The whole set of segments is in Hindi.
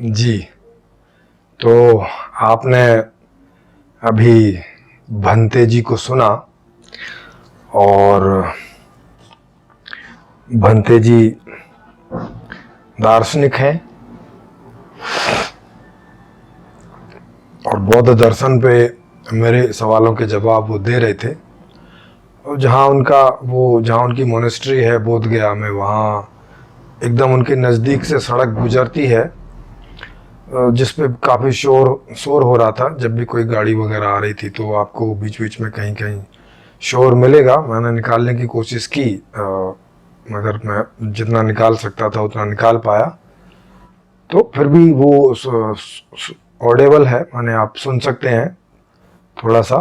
जी, तो आपने अभी भंते जी को सुना और भंते जी दार्शनिक हैं और बौद्ध दर्शन पे मेरे सवालों के जवाब वो दे रहे थे। और जहाँ उनकी मोनेस्ट्री है बोध गया में, वहाँ एकदम उनके नज़दीक से सड़क गुजरती है जिस पे काफ़ी शोर हो रहा था। जब भी कोई गाड़ी वगैरह आ रही थी तो आपको बीच बीच में कहीं कहीं शोर मिलेगा। मैंने निकालने की कोशिश की मगर मैं जितना निकाल सकता था उतना निकाल पाया। तो फिर भी वो ऑडेबल है, माने आप सुन सकते हैं। थोड़ा सा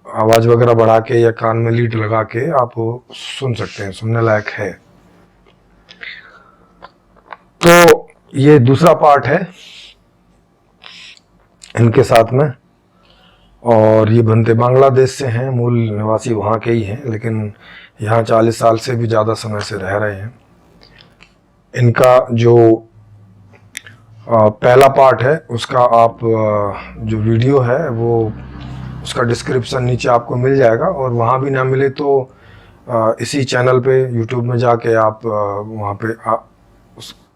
आवाज़ वगैरह बढ़ा के या कान में लीड लगा के आप सुन सकते हैं, सुनने लायक है। तो ये दूसरा पार्ट है इनके साथ में। और ये भंते बांग्लादेश से हैं, मूल निवासी वहाँ के ही हैं, लेकिन यहाँ 40 साल से भी ज़्यादा समय से रह रहे हैं। इनका जो पहला पार्ट है उसका आप जो वीडियो है वो उसका डिस्क्रिप्शन नीचे आपको मिल जाएगा, और वहाँ भी ना मिले तो इसी चैनल पे यूट्यूब में जाके आप वहाँ पे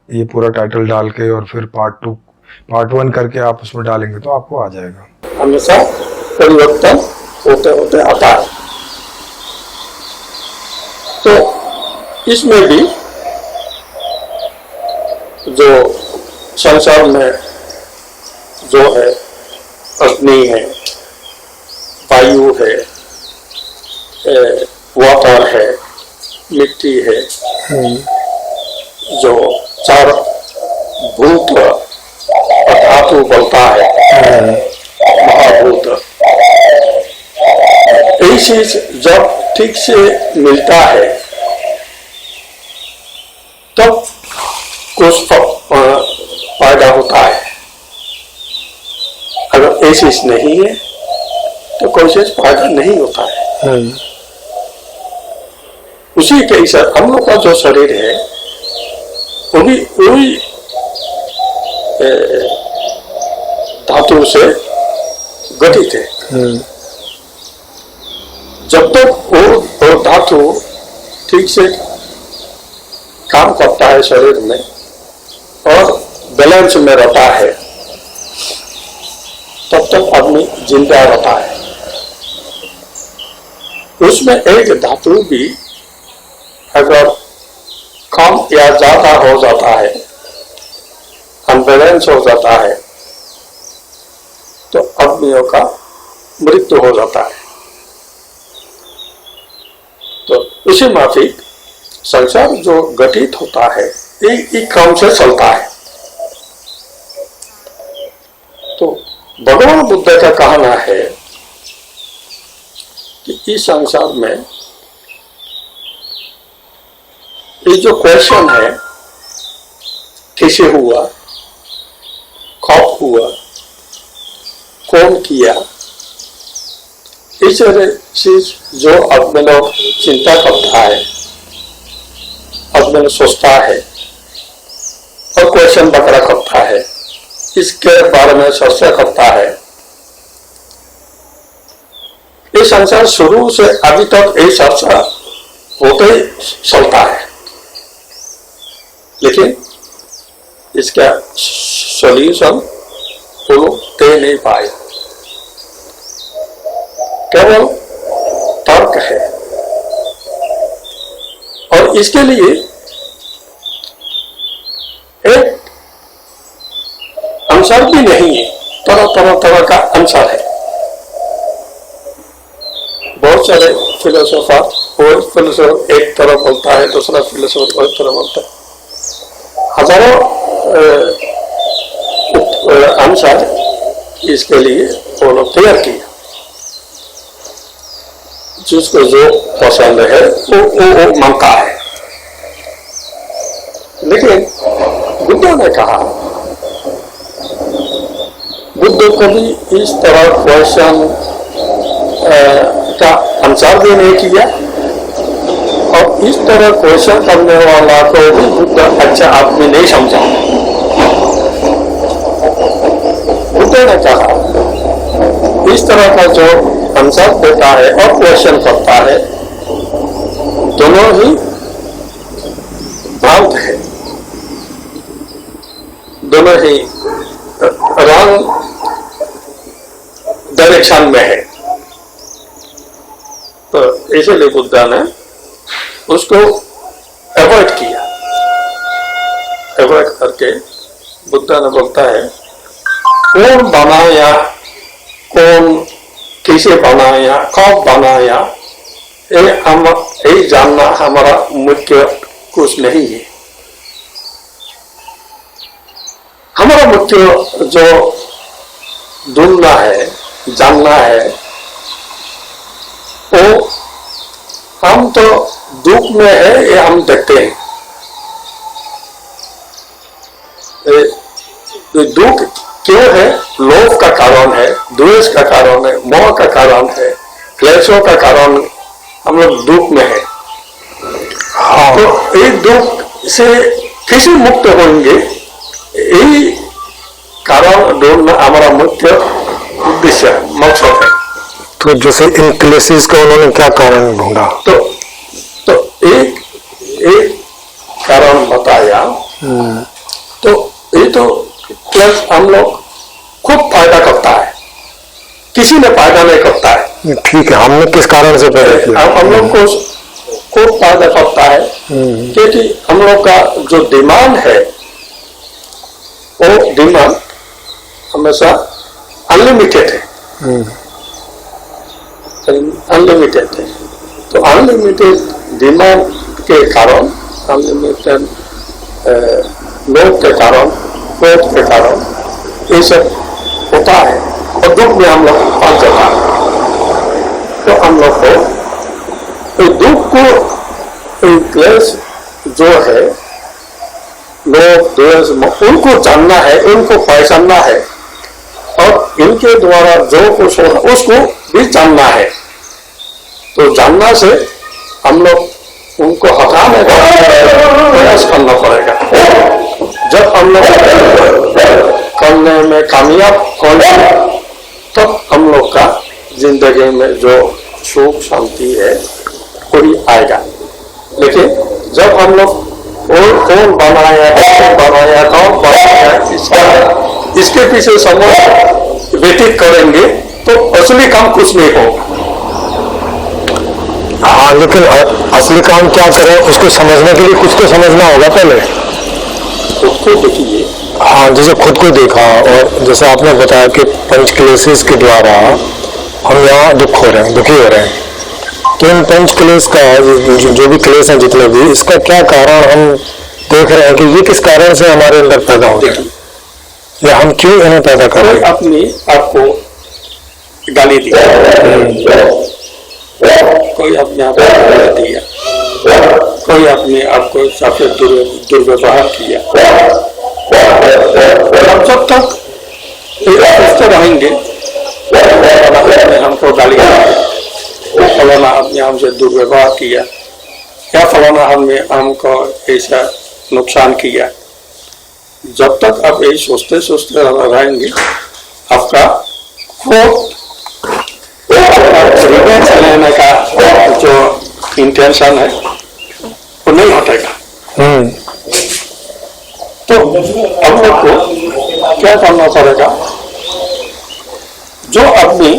ये पूरा टाइटल डाल के और फिर पार्ट 1 करके आप उसमें डालेंगे तो आपको आ जाएगा। हमेशा परिवर्तन होते होते आता है। तो इसमें भी जो संसार में जो है, अग्नि है, वायु है, वाटर है, मिट्टी है, जो चार भूत धातु बोलता है, महाभूत, यही चीज जब ठीक से मिलता है तब कुछ फायदा होता है। अगर ये चीज नहीं है तो कोई चीज फायदा नहीं होता है। उसी के हिसाब हम लोग का जो शरीर है वही धातु से गठित है। जब तक वो धातु ठीक से काम करता है शरीर में और बैलेंस में रहता है तब तक आदमी जिंदा रहता है। उसमें एक धातु भी अगर कम या ज्यादा हो जाता है, अनबैलेंस हो जाता है, तो आदमियों का मृत्यु हो जाता है। तो उसी माफिक संसार जो गठित होता है एक क्रम से चलता है। तो भगवान बुद्ध का कहना है कि इस संसार में ये जो क्वेश्चन है, कैसे हुआ, कब हुआ, कौन किया, इस चीज जो आदमी लोग चिंता करता है, आदमी लोग सोचता है और क्वेश्चन वगैरह करता है, इसके बारे में चर्चा करता है। ये संसार शुरू से अभी तक ये चर्चा होते ही चलता है, लेकिन इसका सॉल्यूशन वो लोग दे नहीं पाए। केवल तर्क है और इसके लिए एक आंसर भी नहीं है, तरह का आंसर है। बहुत सारे फिलोसोफर, वो फिलोसोफर एक तरह बोलता है, दूसरा फिलोसोफर एक तरह बोलता है। हजारों आंसर इसके लिए वो लोग तैयार किया। जिसको जो पसंद है वो मानता है। लेकिन बुद्ध ने कहा, बुद्ध कभी इस तरह क्वेश्चन का आंसर भी नहीं किया और इस तरह क्वेश्चन करने वाला को भी बुद्ध अच्छा आदमी नहीं समझा। बुद्ध ने कहा इस तरह का जो आंसर देता है और क्वेश्चन करता है दोनों ही भ्रांत है, दोनों ही रॉन्ग डायरेक्शन में है। तो इसलिए बुद्ध ने उसको अवॉइड किया। अवॉइड करके बुद्ध ने बोलता है कौन बनाया, कौन कैसे बनाया, कब बनाया, ये जानना हमारा मुख्य कुछ नहीं है। हमारा मुख्य जो ढूंढना है, जानना है, वो हम तो दुख में है ये हम देखते हैं। दुख क्यों है? लोभ का कारण है, द्वेष का कारण है, मोह का कारण है, क्लेशों का कारण हम लोग दुख में है। तो ये दुख से कैसे मुक्त होंगे, यही कारण ढूंढना हमारा मुख्य उद्देश्य है, मकसद है। तो जैसे इन क्लेशेस का उन्होंने क्या कारण ढूंढा? तो एक कारण बताया। तो ये तो क्लेश हम लोग खुद फायदा करता है, किसी ने फायदा नहीं करता है। ठीक है, हमने किस कारण से पैदा किया? हम लोग को खूब फायदा करता है क्योंकि हम लोग का जो डिमांड है वो डिमांड हमेशा अनलिमिटेड है। अनलिमिटेड है। तो अनलिमिटेड डिमांड के कारण, अनलिमिटेड लोभ के कारण, क्रोध के कारण ये सब होता है और दुख में हम लोग फंस जाता है। तो हम लोग को तो दुख को क्लेश जो है, लोभ द्वेष, उनको जानना है, उनको पहचानना है और इनके द्वारा जो कुछ हो उसको भी जानना है। तो जानना से हम लोग उनको हटाने का प्रयास करना पड़ेगा। जब हम लोग करने में कामयाब होंगे तो हम लोग का जिंदगी में जो सुख शांति है कोई आएगा। लेकिन जब हम लोग कौन बनाया, कौन बनाया इसके पीछे समय व्यतीत करेंगे तो असली काम कुछ नहीं होगा। हाँ, लेकिन असली काम क्या करें उसको समझने के लिए कुछ तो समझना होगा पहले। खुद को देखिए। हाँ, जैसे खुद को देखा और जैसे आपने बताया कि पंच क्लेशेस के द्वारा हम यहाँ दुखी हो रहे हैं। तो इन पंच क्लेश का जो भी क्लेश है, जितने भी, इसका क्या कारण हम देख रहे हैं कि ये किस कारण से हमारे अंदर पैदा होते हैं या हम क्यों इन्हें पैदा कर रहे हैं? अपनी आपको गाली दिया, कोई अपने आप को गाली दिया, कोई अपने आप को सबसे दुर्व्यवहार किया। हम जब तक सोचते रहेंगे हमको गाली दिया, फलाना अपने हमसे दुर्व्यवहार किया या फलाना हमको ऐसा नुकसान किया, जब तक आप यही सोचते सोचते रहेंगे आपका खुद रिवेंज लेने का जो इंटेंशन है वो नहीं हटेगा। तो हम लोग को क्या करना पड़ेगा? जो आदमी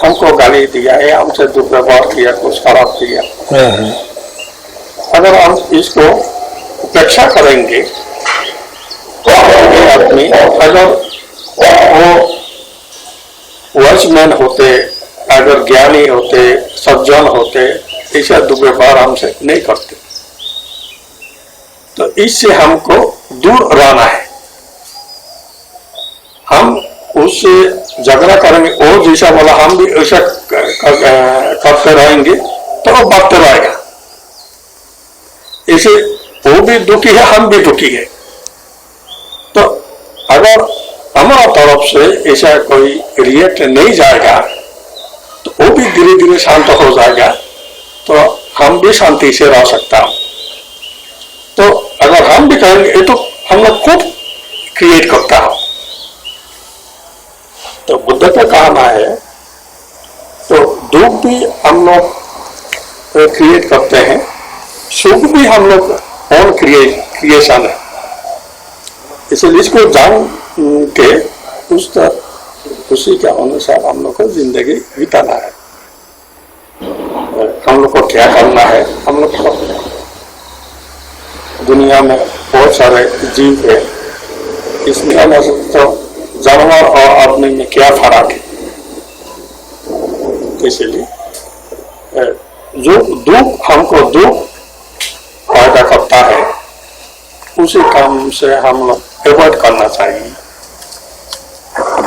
हमको गाली दिया है, हमसे दुर्व्यवहार किया, कुछ खराब किया, अगर हम इसको उपेक्षा करेंगे तो ये आदमी अगर वो वॉचमैन होते, अगर ज्ञानी होते, सज्जन होते, ऐसा दुर्व्यवहार हमसे नहीं करते। तो इससे हमको दूर रहना है। हम उससे झगड़ा करेंगे, वो जैसा बोला हम भी ऐसा करते रहेंगे तो वो बढ़ते रहेगा। इसे वो भी दुखी है, हम भी दुखी है। तो अगर हमारा तरफ से ऐसा कोई रिएक्ट नहीं जाएगा तो वो भी धीरे धीरे शांत हो जाएगा, तो हम भी शांति से रह सकता हूं। तो अगर हम भी कहेंगे, ये तो हम लोग खुद क्रिएट करता हूं। तो बुद्ध का कहना है तो दुख भी हम लोग क्रिएट करते हैं, सुख भी हम लोग ओन क्रिएशन है। इसलिए इसको जान के उसी के अनुसार हम लोग को जिंदगी बिताना है। हम लोग को क्या करना है, हम लोग को दुनिया में बहुत सारे जीव है, इसमें तो जानवर और आदमी में क्या फर्क है। इसलिए जो दुख हमको दुख पैदा करता है उसी काम से हम लोग अवॉइड करना चाहिए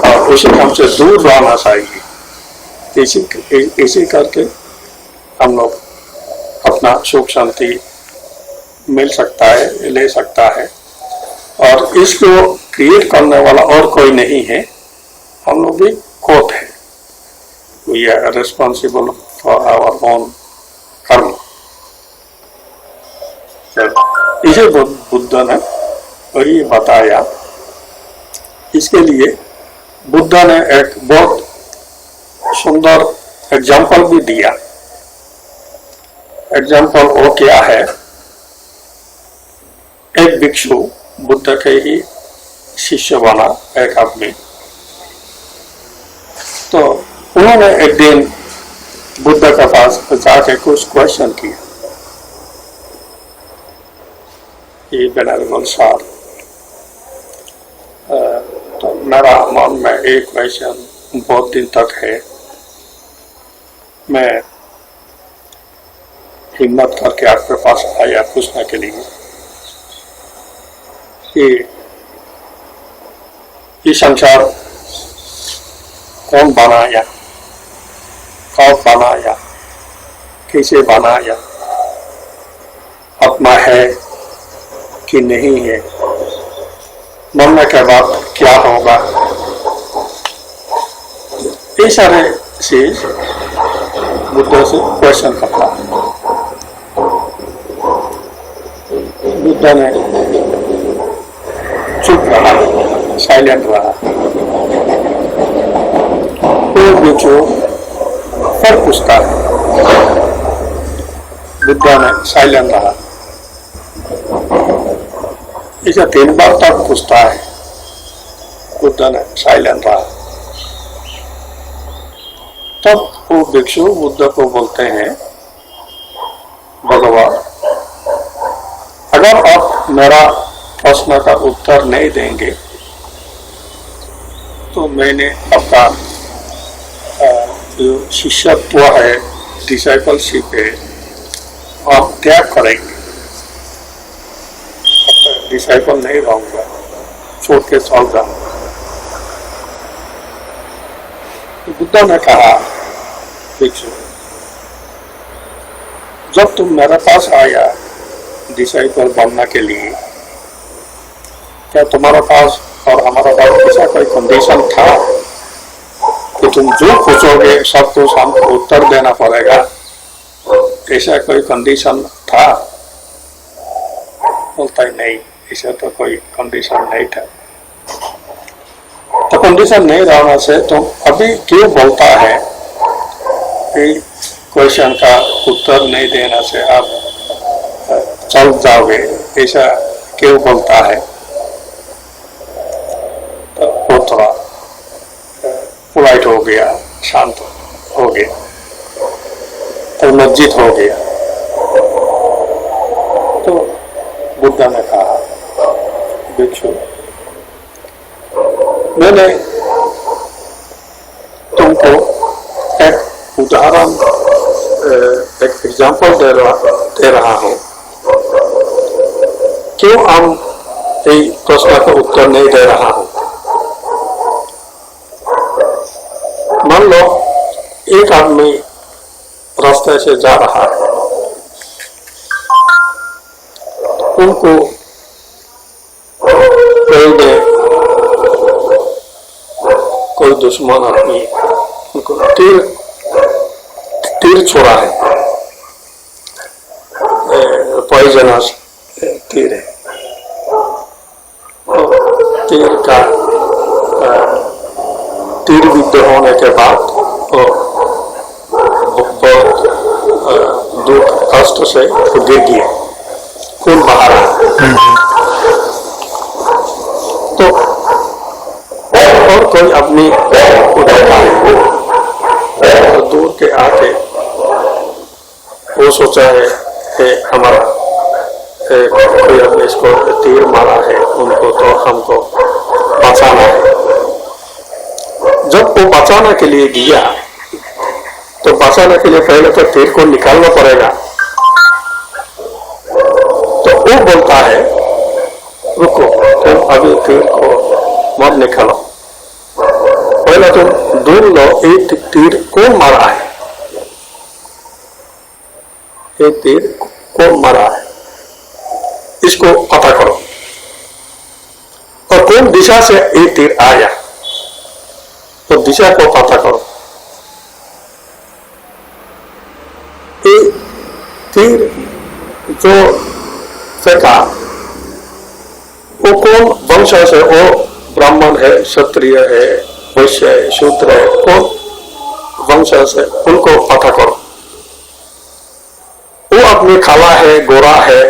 और उसी काम से दूर रहना चाहिए। इसी करके हम लोग अपना सुख शांति मिल सकता है, ले सकता है। और इसको क्रिएट करने वाला और कोई नहीं है, हम लोग भी खुद है। We are responsible for our own karma. इसे बुद्ध ने वही बताया। इसके लिए बुद्ध ने एक बहुत सुंदर एग्जाम्पल भी दिया। एग्जाम्पल वो क्या है, एक भिक्षु बुद्ध के ही शिष्य बना, एक आदमी। तो उन्होंने एक दिन बुद्ध के पास जाके कुछ क्वेश्चन किया कि वेनरेबल सर, तो मेरा मन में एक क्वेश्चन बहुत दिन तक है, मैं हिम्मत करके आपके पास आया पूछने के लिए कि ये संसार कौन बनाया, कब बनाया, कैसे बनाया, आत्मा है कि नहीं है, मरने के बाद क्या होगा, ये सारे चीज बुद्ध से क्वेश्चन करता है। बुद्ध ने चुप रहा, साइलेंट रहा। फिर भिक्षु फिर पूछता है, बुद्ध ने साइलेंट रहा। इसे 3 बार तक पूछता है, बुद्ध ने साइलेंट रहा। तब वो भिक्षु बुद्ध को बोलते हैं, भगवान, अगर आप मेरा प्रश्न का उत्तर नहीं देंगे तो मैंने आपका जो शिष्यत्व है, डिसाइपलशिप है, आप त्याग करेंगे, डिसाइपल नहीं रहूंगा, छोड़ के चल जाऊंगा। तो बुद्ध ने कहा, भिक्षु, जब तुम मेरे पास आया डिसाइपल बनने के लिए, क्या तुम्हारे पास और हमारे पास ऐसा कोई कंडीशन था कि तुम जो पूछोगे सब कुछ हमको उत्तर देना पड़ेगा? ऐसा कोई कंडीशन था? बोलता है नहीं, ऐसा तो कोई कंडीशन नहीं था। तो कंडीशन नहीं रहने से तुम अभी क्यों बोलता है कि क्वेश्चन का उत्तर नहीं देने से आप चल जाओगे, ऐसा क्यों बोलता है? तो वो थोड़ा पोलाइट हो गया, शांत हो गया, तो लज्जित हो गया। तो बुद्ध ने कहा, भिक्षु, मैंने तुमको एक उदाहरण, एक एग्जाम्पल दे रहा हूं, क्यों हम ये प्रश्न का उत्तर नहीं दे रहा हूं। मान लो एक आदमी रास्ते से जा रहा है, उनको कोई दुश्मन आदमी उनको तीर छोड़ा है, पॉइजनस तीर है। तीर युद्ध होने के बाद वो बहुत दुख कष्ट से गिर गए, खून बहा रहा। तो और कोई अपनी उठाता है तो दूर के आके वो सोचा है कि हमारा कोई अपने इसको तीर मारा है, उनको तो हमको बचाना है। जब वो बचाने के लिए गया तो बचाने के लिए पहले तो तीर को निकालना पड़ेगा। तो वो बोलता है रुको, तुम अभी तीर को मत निकालो, पहले तुम ढूंढ लो ये तीर कौन मारा है, ये तीर कौन मारा है, इसको पता करो, और कौन दिशा से ये तीर आया तो दिशा को पता करो। ये तीर जो फेंका वो कौन वंश से, वो ब्राह्मण है, क्षत्रिय है, वैश्य है, शूद्र है, कौन वंश से, उनको पता करो। वो अपनी काला है, गोरा है,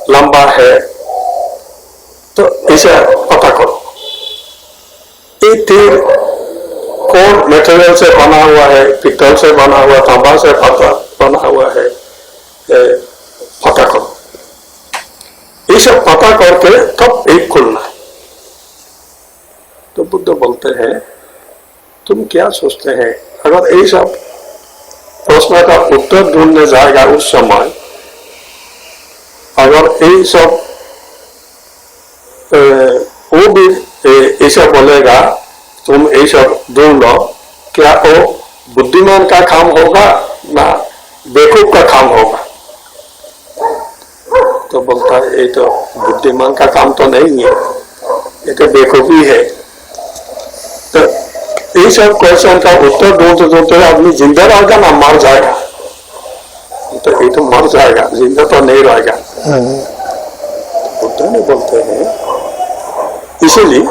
लंबा है, तो इसे पता करो। ये तीर कौन मटेरियल से बना हुआ है, पित्तल से बना हुआ, तांबा से बना हुआ है, पता करो। ये सब पता करके तब एक खुलना है। तो बुद्ध बोलते हैं तुम क्या सोचते हैं, अगर ये सब प्रश्न का उत्तर ढूंढने जाएगा उस समय, अगर ये सब वो भी ऐसा बोलेगा तुम ये सब ढूंढ लो, क्या वो बुद्धिमान का काम होगा ना बेवकूफ का काम होगा? तो बोलता है ये तो बुद्धिमान का काम तो नहीं है, ये तो बेवकूफी है। तो ये सब क्वेश्चन का उत्तर ढूंढते ढूंढते आदमी जिंदा रहेगा ना मर जाएगा? तो ये तो मर जाएगा, जिंदा तो नहीं रहेगा। बुद्ध ने बोलते हैं, इसीलिए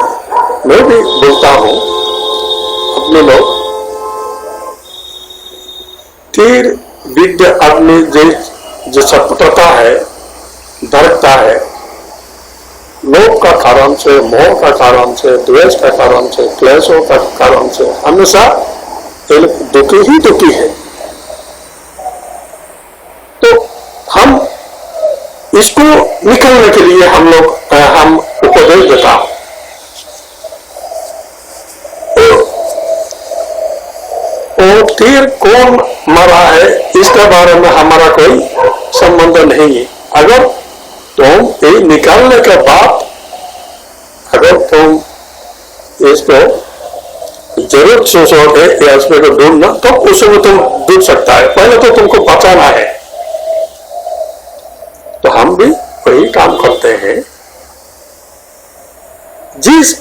मैं भी बोलता हूं अपने लोग तीर विद्या आदमी जो सपटता है, धड़कता है, लोभ का कारण से, मोह का कारण से, द्वेष का कारण से, क्लेशों का कारण से हमेशा दुखी ही दुखी है। तो हम इसको निकलने के लिए हम उपदेश देता हूं। वो तीर कौन मारा है इसके बारे में हमारा कोई संबंध नहीं है। अगर तुम ये निकालने के बाद अगर तुम इसको जरूर सोचोगे या इसमें को ढूंढना, तो उसमें तुम ढूंढ सकता है। पहले तो तुमको बचाना है। तो हम भी वही काम करते हैं। जिस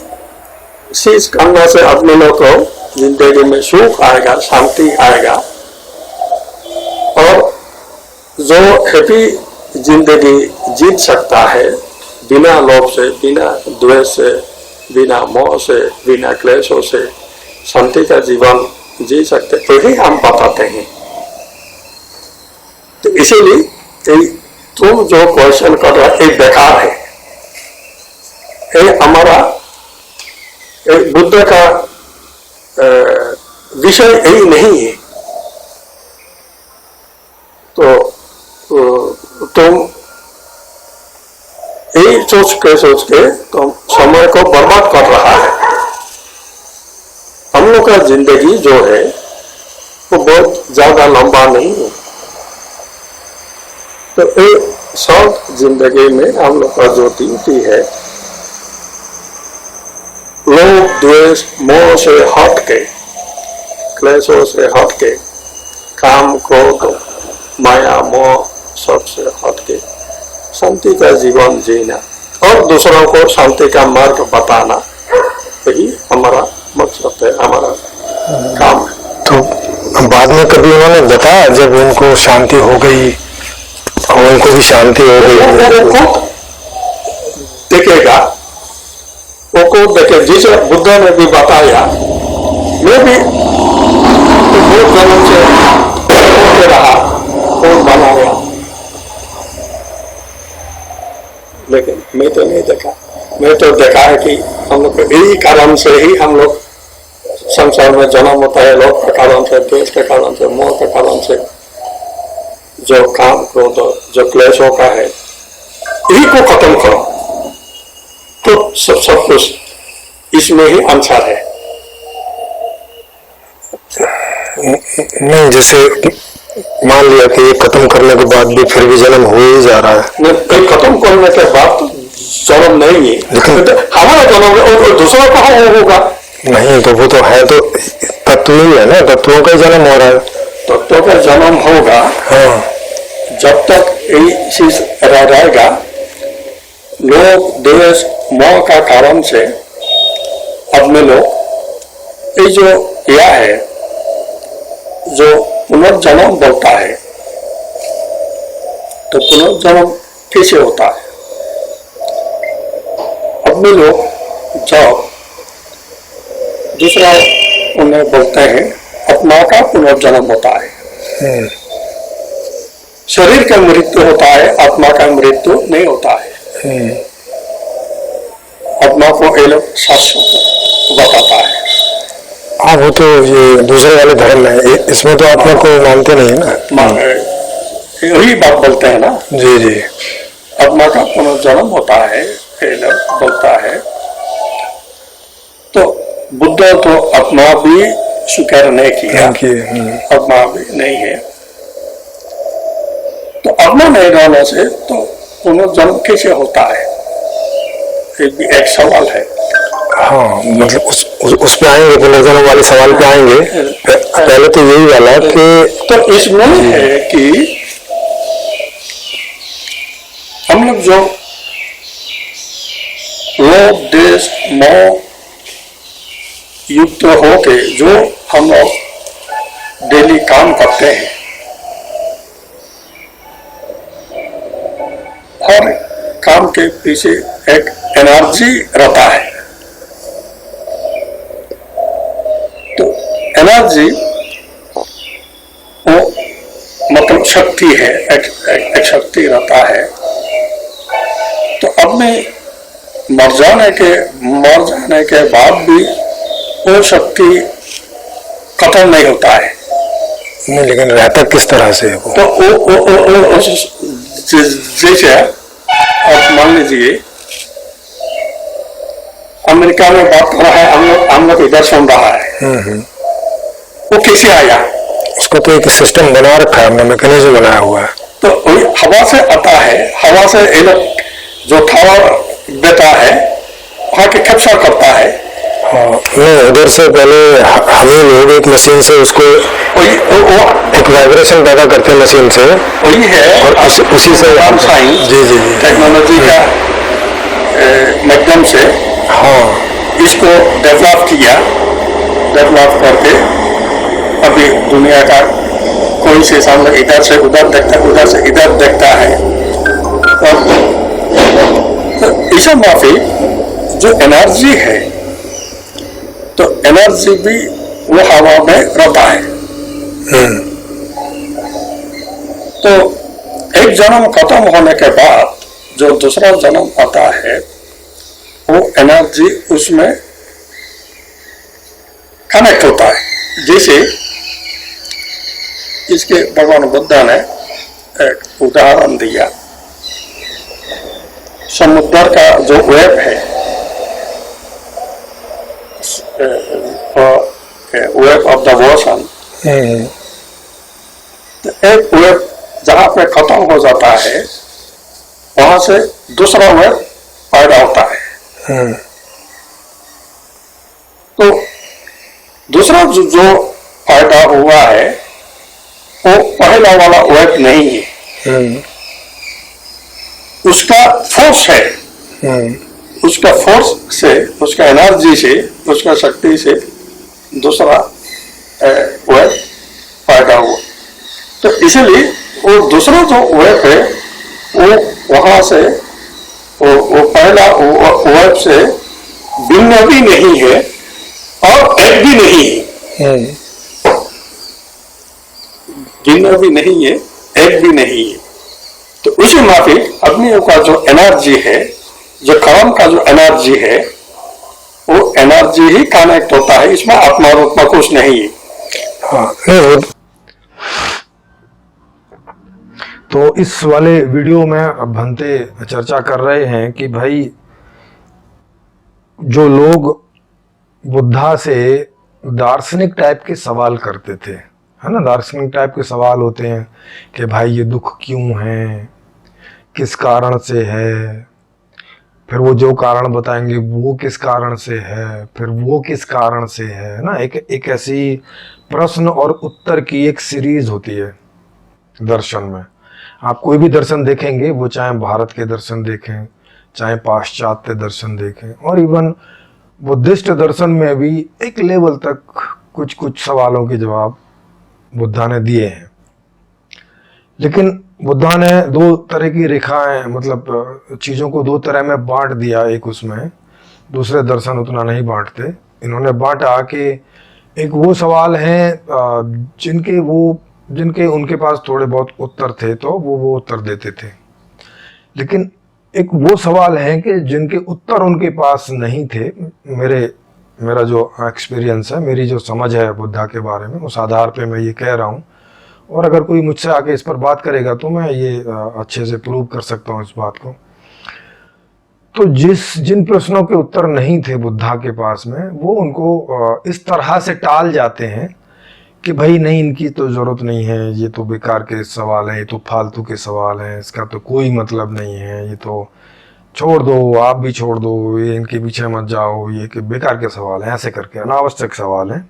चीज करने से अपने लोग को जिंदगी में सुख आएगा, शांति आएगा, और जो हैप्पी जिंदगी जीत सकता है बिना लोभ से, बिना द्वेष से, बिना मोह से, बिना क्लेशों से शांति का जीवन जी सकते, तो ही हम बताते हैं। तो इसीलिए तुम जो क्वेश्चन कर रहे हो ये बेकार है। ये हमारा बुद्ध का विषय यही नहीं है। तो तुम यही सोच के तुम समय को बर्बाद कर रहा है। हम लोग का जिंदगी जो है वो बहुत ज्यादा लंबा नहीं है। तो एक शॉर्ट जिंदगी में हम लोग का जो ड्यूटी है, लोभ द्वेष मोह से हट के, क्लेशों से हट के, काम क्रोध माया मोह सबसे हट के शांति का जीवन जीना और दूसरों को शांति का मार्ग बताना, यही हमारा मकसद है, हमारा काम है। तो बाद में कभी उन्होंने बताया जब उनको शांति हो गई और उनको भी शांति हो गई? देखेगा वो को देखे, जिसे बुद्ध ने भी बताया मैं भी बहुत जन्म से होते रहा और बना गया, लेकिन मैं तो नहीं देखा। मैं तो देखा है कि हम लोग यही कारण से ही हम लोग संसार में जन्म होता है, लोग के कारण से, देश के कारण से, मोह के कारण से, जो काम क्रोध जो क्लेशों का है, यही को खत्म करो तो सब कुछ इसमें ही आंसर है। नहीं, जैसे मान लिया कि ये खत्म करने के बाद भी फिर भी जन्म हो ही जा रहा है। नहीं, खत्म करने के बाद तो जन्म नहीं है, लेकिन तो हमारा जन्म है और दूसरा कहाँ होगा? नहीं, तो वो तो है, तो तत्व ही है ना, तत्वों का जन्म हो रहा है। तत्वों का जन्म होगा। हाँ। जब तक यही चीज रहेगा, लोग देश मोह का कारण से अपने लोग ये जो किया है, जो पुनर्जन्म बोलता है, तो पुनर्जन्म कैसे होता है? अपने लोग जब दूसरा उन्हें बोलते हैं आत्मा का पुनर्जन्म होता है, शरीर का मृत्यु होता है, आत्मा का मृत्यु नहीं होता है। आत्मा को ये लोग शास्त्र बताता है। हाँ, वो तो ये दूसरे वाले धर्म है, इसमें तो आत्मा को मानते नहीं है ना। यही बात बोलते हैं ना। जी जी, आत्मा का पुनर्जन्म होता है, ये लोग बोलता है। तो बुद्ध तो आत्मा भी स्वीकार नहीं किया, आत्मा भी नहीं है, तो आत्मा नहीं रहने से तो पुनर्जन्म कैसे होता है? ये भी एक सवाल है। हाँ, मतलब उस पे आएंगे, पुनर्जन्म वाले सवाल पे आएंगे। पहले तो यही वाला कि तो इसमें है कि हम लोग जो लोग देश मोह युक्त होके जो हम लोग डेली काम करते हैं, हर काम के पीछे एक एनर्जी रहता है। तो एनर्जी वो मतलब शक्ति है, एक शक्ति रहता है। तो अब में मर जाने के बाद भी वो शक्ति खत्म नहीं होता है। नहीं, लेकिन रहता किस तरह से वो? तो जैसे आप मान लीजिए अमेरिका में बात कर रहा है, हम लोग इधर सुन रहा है, वो कैसे आया? उसको तो एक सिस्टम बना रखा है हमने, मैकेनिज्म बनाया हुआ है। तो हवा से आता है, हवा से ये लोग जो हवा देता है वहां के कैप्चर करता है। हाँ, नहीं, उधर से पहले हमें लोग एक मशीन से उसको एक वाइब्रेशन पैदा करते हैं मशीन से, वही है। और उसी से साइंस जी जी जी टेक्नोलॉजी का माध्यम से हाँ इसको डेवलप किया, डेवलप करके अभी दुनिया का कोई से सामने इधर से उधर देखता है, उधर से इधर देखता है। तो इस माफी जो एनर्जी है, तो एनर्जी भी वो हवा में रहता है। तो एक जन्म खत्म होने के बाद जो दूसरा जन्म आता है, वो एनर्जी उसमें कनेक्ट होता है। जैसे इसके भगवान बुद्ध ने एक उदाहरण दिया, समुद्र का जो वेव है, वेव ऑफ द ओशन, एक वेव जहां पे खत्म हो जाता है, वहां से दूसरा वेव पैदा होता है। तो दूसरा जो पैदा हुआ है वो पहला वाला वेव नहीं है, उसका फोर्स है, उसका फोर्स से, उसका एनर्जी से, उसका शक्ति से दूसरा वेव पैदा हुआ। तो इसलिए वो दूसरा जो वेव है वो वहां से वो पहला वेव से भिन्न भी नहीं है और एक भी नहीं है। गिनना भी नहीं है, एक भी नहीं है। तो उसी माफिक आदमियों का जो एनर्जी है, जो कर्म का जो एनर्जी है, वो एनर्जी ही कनेक्ट होता है, इसमें आत्मा और आत्मा कुछ नहीं है। हाँ, तो इस वाले वीडियो में अब भंते चर्चा कर रहे हैं कि भाई जो लोग बुद्धा से दार्शनिक टाइप के सवाल करते थे, है ना, दार्शनिक टाइप के सवाल होते हैं कि भाई ये दुख क्यों है, किस कारण से है, फिर वो जो कारण बताएंगे वो किस कारण से है, फिर वो किस कारण से है ना। एक ऐसी प्रश्न और उत्तर की एक सीरीज होती है दर्शन में। आप कोई भी दर्शन देखेंगे, वो चाहे भारत के दर्शन देखें, चाहे पाश्चात्य दर्शन देखें, और इवन बुद्धिस्ट दर्शन में भी एक लेवल तक कुछ कुछ सवालों के जवाब बुद्धा ने दिए हैं। लेकिन बुद्धा ने दो तरह की रेखाएं, मतलब चीज़ों को दो तरह में बांट दिया। एक उसमें दूसरे दर्शन उतना नहीं बांटते, इन्होंने बांटा कि एक वो सवाल हैं जिनके उनके पास थोड़े बहुत उत्तर थे तो वो उत्तर देते थे, लेकिन एक वो सवाल हैं कि जिनके उत्तर उनके पास नहीं थे। मेरा जो एक्सपीरियंस है, मेरी जो समझ है बुद्धा के बारे में, उस आधार पे मैं ये कह रहा हूँ, और अगर कोई मुझसे आके इस पर बात करेगा तो मैं ये अच्छे से प्रूव कर सकता हूँ इस बात को। तो जिन प्रश्नों के उत्तर नहीं थे बुद्धा के पास में, वो उनको इस तरह से टाल जाते हैं कि भाई नहीं, इनकी तो ज़रूरत नहीं है, ये तो बेकार के सवाल हैं, ये तो फालतू के सवाल हैं, इसका तो कोई मतलब नहीं है, ये तो छोड़ दो, आप भी छोड़ दो, ये इनके पीछे मत जाओ, ये कि बेकार के सवाल हैं, ऐसे करके अनावश्यक सवाल हैं,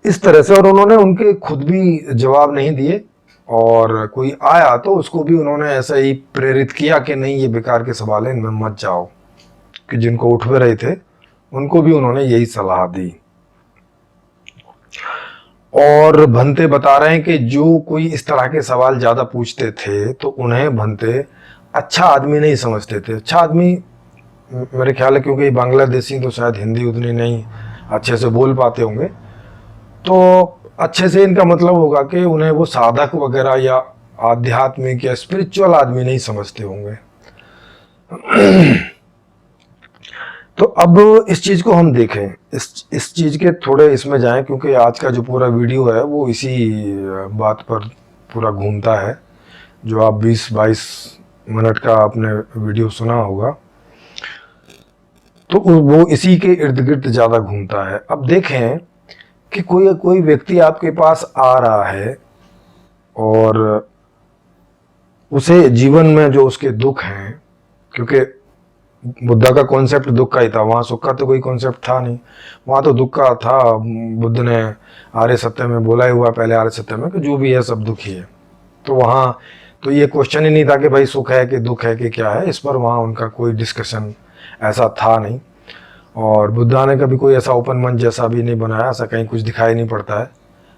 इस तरह से। और उन्होंने उनके खुद भी जवाब नहीं दिए, और कोई आया तो उसको भी उन्होंने ऐसा ही प्रेरित किया कि नहीं, ये बेकार के सवाल हैं, इनमें मत जाओ। कि जिनको उठ रहे थे उनको भी उन्होंने यही सलाह दी। और भंते बता रहे हैं कि जो कोई इस तरह के सवाल ज़्यादा पूछते थे तो उन्हें भंते अच्छा आदमी नहीं समझते थे। अच्छा आदमी मेरे ख्याल है, क्योंकि बांग्लादेशी तो शायद हिंदी उतनी नहीं अच्छे से बोल पाते होंगे, तो अच्छे से इनका मतलब होगा कि उन्हें वो साधक वगैरह या आध्यात्मिक या स्पिरिचुअल आदमी नहीं समझते होंगे। तो अब इस चीज़ को हम देखें, इस चीज़ के थोड़े इसमें जाएं, क्योंकि आज का जो पूरा वीडियो है वो इसी बात पर पूरा घूमता है। जो आप 20-22 मिनट का आपने वीडियो सुना होगा, तो वो इसी के इर्द गिर्द ज़्यादा घूमता है। अब देखें कि कोई व्यक्ति आपके पास आ रहा है और उसे जीवन में जो उसके दुख हैं, क्योंकि बुद्धा का कॉन्सेप्ट दुख का ही था, वहाँ सुख का तो कोई कॉन्सेप्ट था नहीं, वहाँ तो दुख का था। बुद्ध ने आर्य सत्य में बोला ही हुआ, पहले आर्य सत्य में, कि जो भी है सब दुख ही है। तो वहाँ तो ये क्वेश्चन ही नहीं था कि भाई सुख है कि दुख है कि क्या है, इस पर वहाँ उनका कोई डिस्कशन ऐसा था नहीं। और बुद्धा ने कभी कोई ऐसा ओपन मंच जैसा भी नहीं बनाया, ऐसा कहीं कुछ दिखाई नहीं पड़ता है।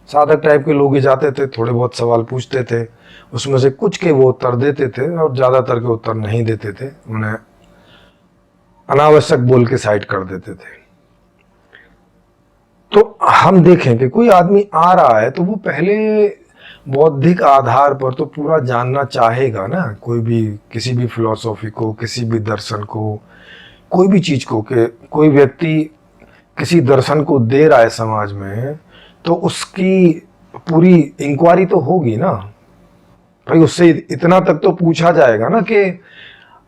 साधक टाइप के लोग ही जाते थे, थोड़े बहुत सवाल पूछते थे, उसमें से कुछ के वो उत्तर देते थे और ज़्यादातर के उत्तर नहीं देते थे, उन्हें अनावश्यक बोल के साइड कर देते थे। तो हम देखें कि कोई आदमी आ रहा है तो वो पहले बौद्धिक आधार पर तो पूरा जानना चाहेगा ना, कोई भी किसी भी फिलॉसफी को, किसी भी दर्शन को, कोई भी चीज़ को, कि कोई व्यक्ति किसी दर्शन को दे रहा है समाज में, तो उसकी पूरी इंक्वायरी तो होगी ना भाई। उससे इतना तक तो पूछा जाएगा ना कि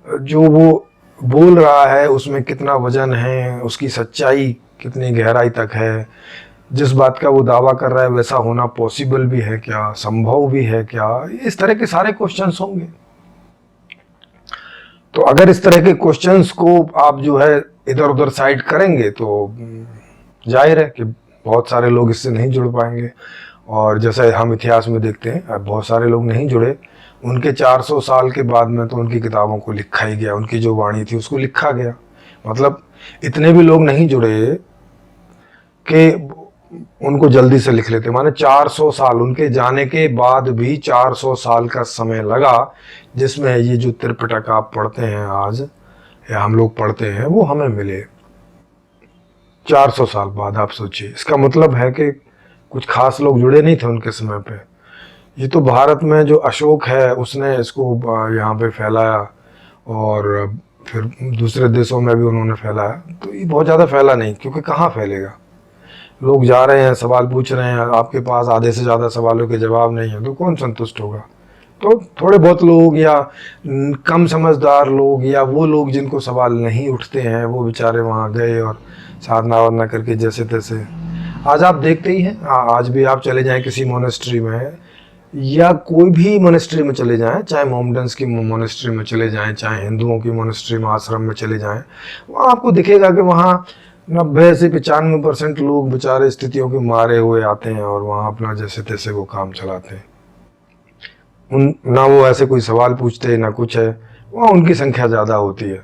जो वो बोल रहा है उसमें कितना वजन है, उसकी सच्चाई कितनी गहराई तक है, जिस बात का वो दावा कर रहा है वैसा होना पॉसिबल भी है क्या, संभव भी है क्या, इस तरह के सारे क्वेश्चंस होंगे। तो अगर इस तरह के क्वेश्चंस को आप जो है इधर उधर साइड करेंगे तो जाहिर है कि बहुत सारे लोग इससे नहीं जुड़ पाएंगे। और जैसे हम इतिहास में देखते हैं, बहुत सारे लोग नहीं जुड़े, उनके 400 साल के बाद में तो उनकी किताबों को लिखा ही गया, उनकी जो वाणी थी उसको लिखा गया। मतलब इतने भी लोग नहीं जुड़े कि उनको जल्दी से लिख लेते, माने 400 साल, उनके जाने के बाद भी 400 साल का समय लगा, जिसमें ये जो त्रिपिटक आप पढ़ते हैं आज या हम लोग पढ़ते हैं वो हमें मिले। 400 साल बाद, आप सोचिए। इसका मतलब है कि कुछ खास लोग जुड़े नहीं थे उनके समय पे। ये तो भारत में जो अशोक है उसने इसको यहाँ पे फैलाया, और फिर दूसरे देशों में भी उन्होंने फैलाया। तो ये बहुत ज़्यादा फैला नहीं, क्योंकि कहाँ फैलेगा। लोग जा रहे हैं, सवाल पूछ रहे हैं, आपके पास आधे से ज़्यादा सवालों के जवाब नहीं है, तो कौन संतुष्ट होगा। तो थोड़े बहुत लोग या कम समझदार लोग या वो लोग जिनको सवाल नहीं उठते हैं, वो बेचारे वहाँ गए और साधना वाधना करके जैसे तैसे। आज आप देखते ही हैं, आज भी आप चले जाएं किसी मोनेस्ट्री में या कोई भी मोनेस्ट्री में चले जाएं, चाहे मोहम्मडन्स की मोनेस्ट्री में चले जाएं, चाहे हिंदुओं की मोनेस्ट्री में, आश्रम में चले जाएं, वहाँ आपको दिखेगा कि वहाँ 90 से 95% लोग बेचारे स्थितियों के मारे हुए आते हैं और वहाँ अपना जैसे तैसे वो काम चलाते हैं। ना वो ऐसे कोई सवाल पूछते ना कुछ है, वहाँ उनकी संख्या ज़्यादा होती है।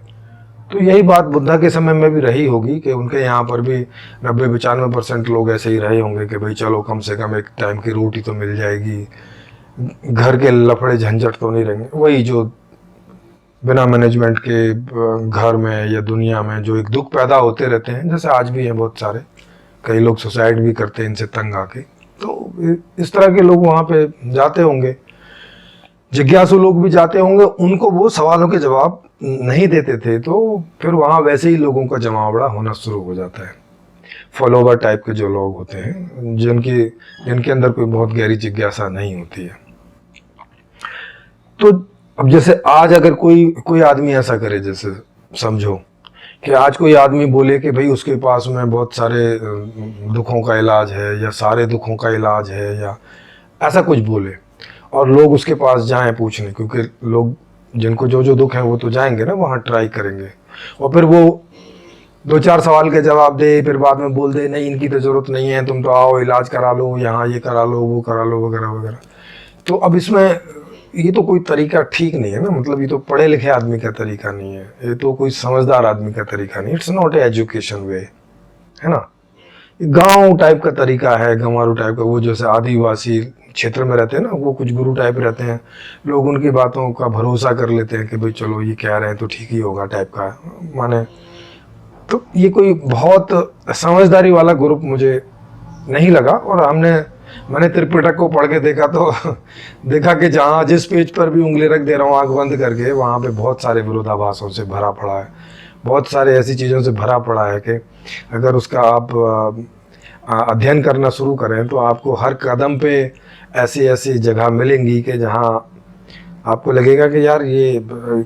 तो यही बात बुद्धा के समय में भी रही होगी कि उनके यहाँ पर भी 90-95% लोग ऐसे ही रहे होंगे कि भाई चलो कम से कम एक टाइम की रोटी तो मिल जाएगी, घर के लफड़े झंझट तो नहीं रहेंगे। वही जो बिना मैनेजमेंट के घर में या दुनिया में जो एक दुख पैदा होते रहते हैं, जैसे आज भी हैं बहुत सारे, कई लोग सुसाइड भी करते हैं इनसे तंग आके। तो इस तरह के लोग वहाँ पे जाते होंगे, जिज्ञासु लोग भी जाते होंगे, उनको वो सवालों के जवाब नहीं देते थे, तो फिर वहाँ वैसे ही लोगों का जमावड़ा होना शुरू हो जाता है। फॉलोवर टाइप के जो लोग होते हैं, जिनके अंदर कोई बहुत गहरी जिज्ञासा नहीं होती है। तो अब जैसे आज अगर कोई आदमी ऐसा करे, जैसे समझो कि आज कोई आदमी बोले कि भाई उसके पास में बहुत सारे दुखों का इलाज है या सारे दुखों का इलाज है या ऐसा कुछ बोले, और लोग उसके पास जाएं पूछने, क्योंकि लोग जिनको जो जो दुख है वो तो जाएंगे ना वहाँ, ट्राई करेंगे, और फिर वो 2-4 सवाल के जवाब दे, फिर बाद में बोल दे नहीं इनकी तो ज़रूरत नहीं है, तुम तो आओ इलाज करा लो, यहाँ ये करा लो वो करा लो वगैरह वगैरह। तो अब इसमें ये तो कोई तरीका ठीक नहीं है ना, मतलब ये तो पढ़े लिखे आदमी का तरीका नहीं है, ये तो कोई समझदार आदमी का तरीका नहीं। इट्स नॉट ए एजुकेशन वे, है ना। गांव टाइप का तरीका है, गंवारू टाइप का, वो जैसे आदिवासी क्षेत्र में रहते हैं ना, वो कुछ गुरु टाइप रहते हैं, लोग उनकी बातों का भरोसा कर लेते हैं कि भाई चलो ये कह रहे हैं तो ठीक ही होगा टाइप का माने। तो ये कोई बहुत समझदारी वाला ग्रुप मुझे नहीं लगा। और मैंने त्रिपिटक को पढ़ के देखा तो देखा कि जहाँ जिस पेज पर भी उंगली रख दे रहा हूँ आंख बंद करके, वहाँ पे बहुत सारे विरोधाभासों से भरा पड़ा है, बहुत सारे ऐसी चीज़ों से भरा पड़ा है कि अगर उसका आप अध्ययन करना शुरू करें तो आपको हर कदम पे ऐसी ऐसी जगह मिलेंगी कि जहाँ आपको लगेगा कि यार ये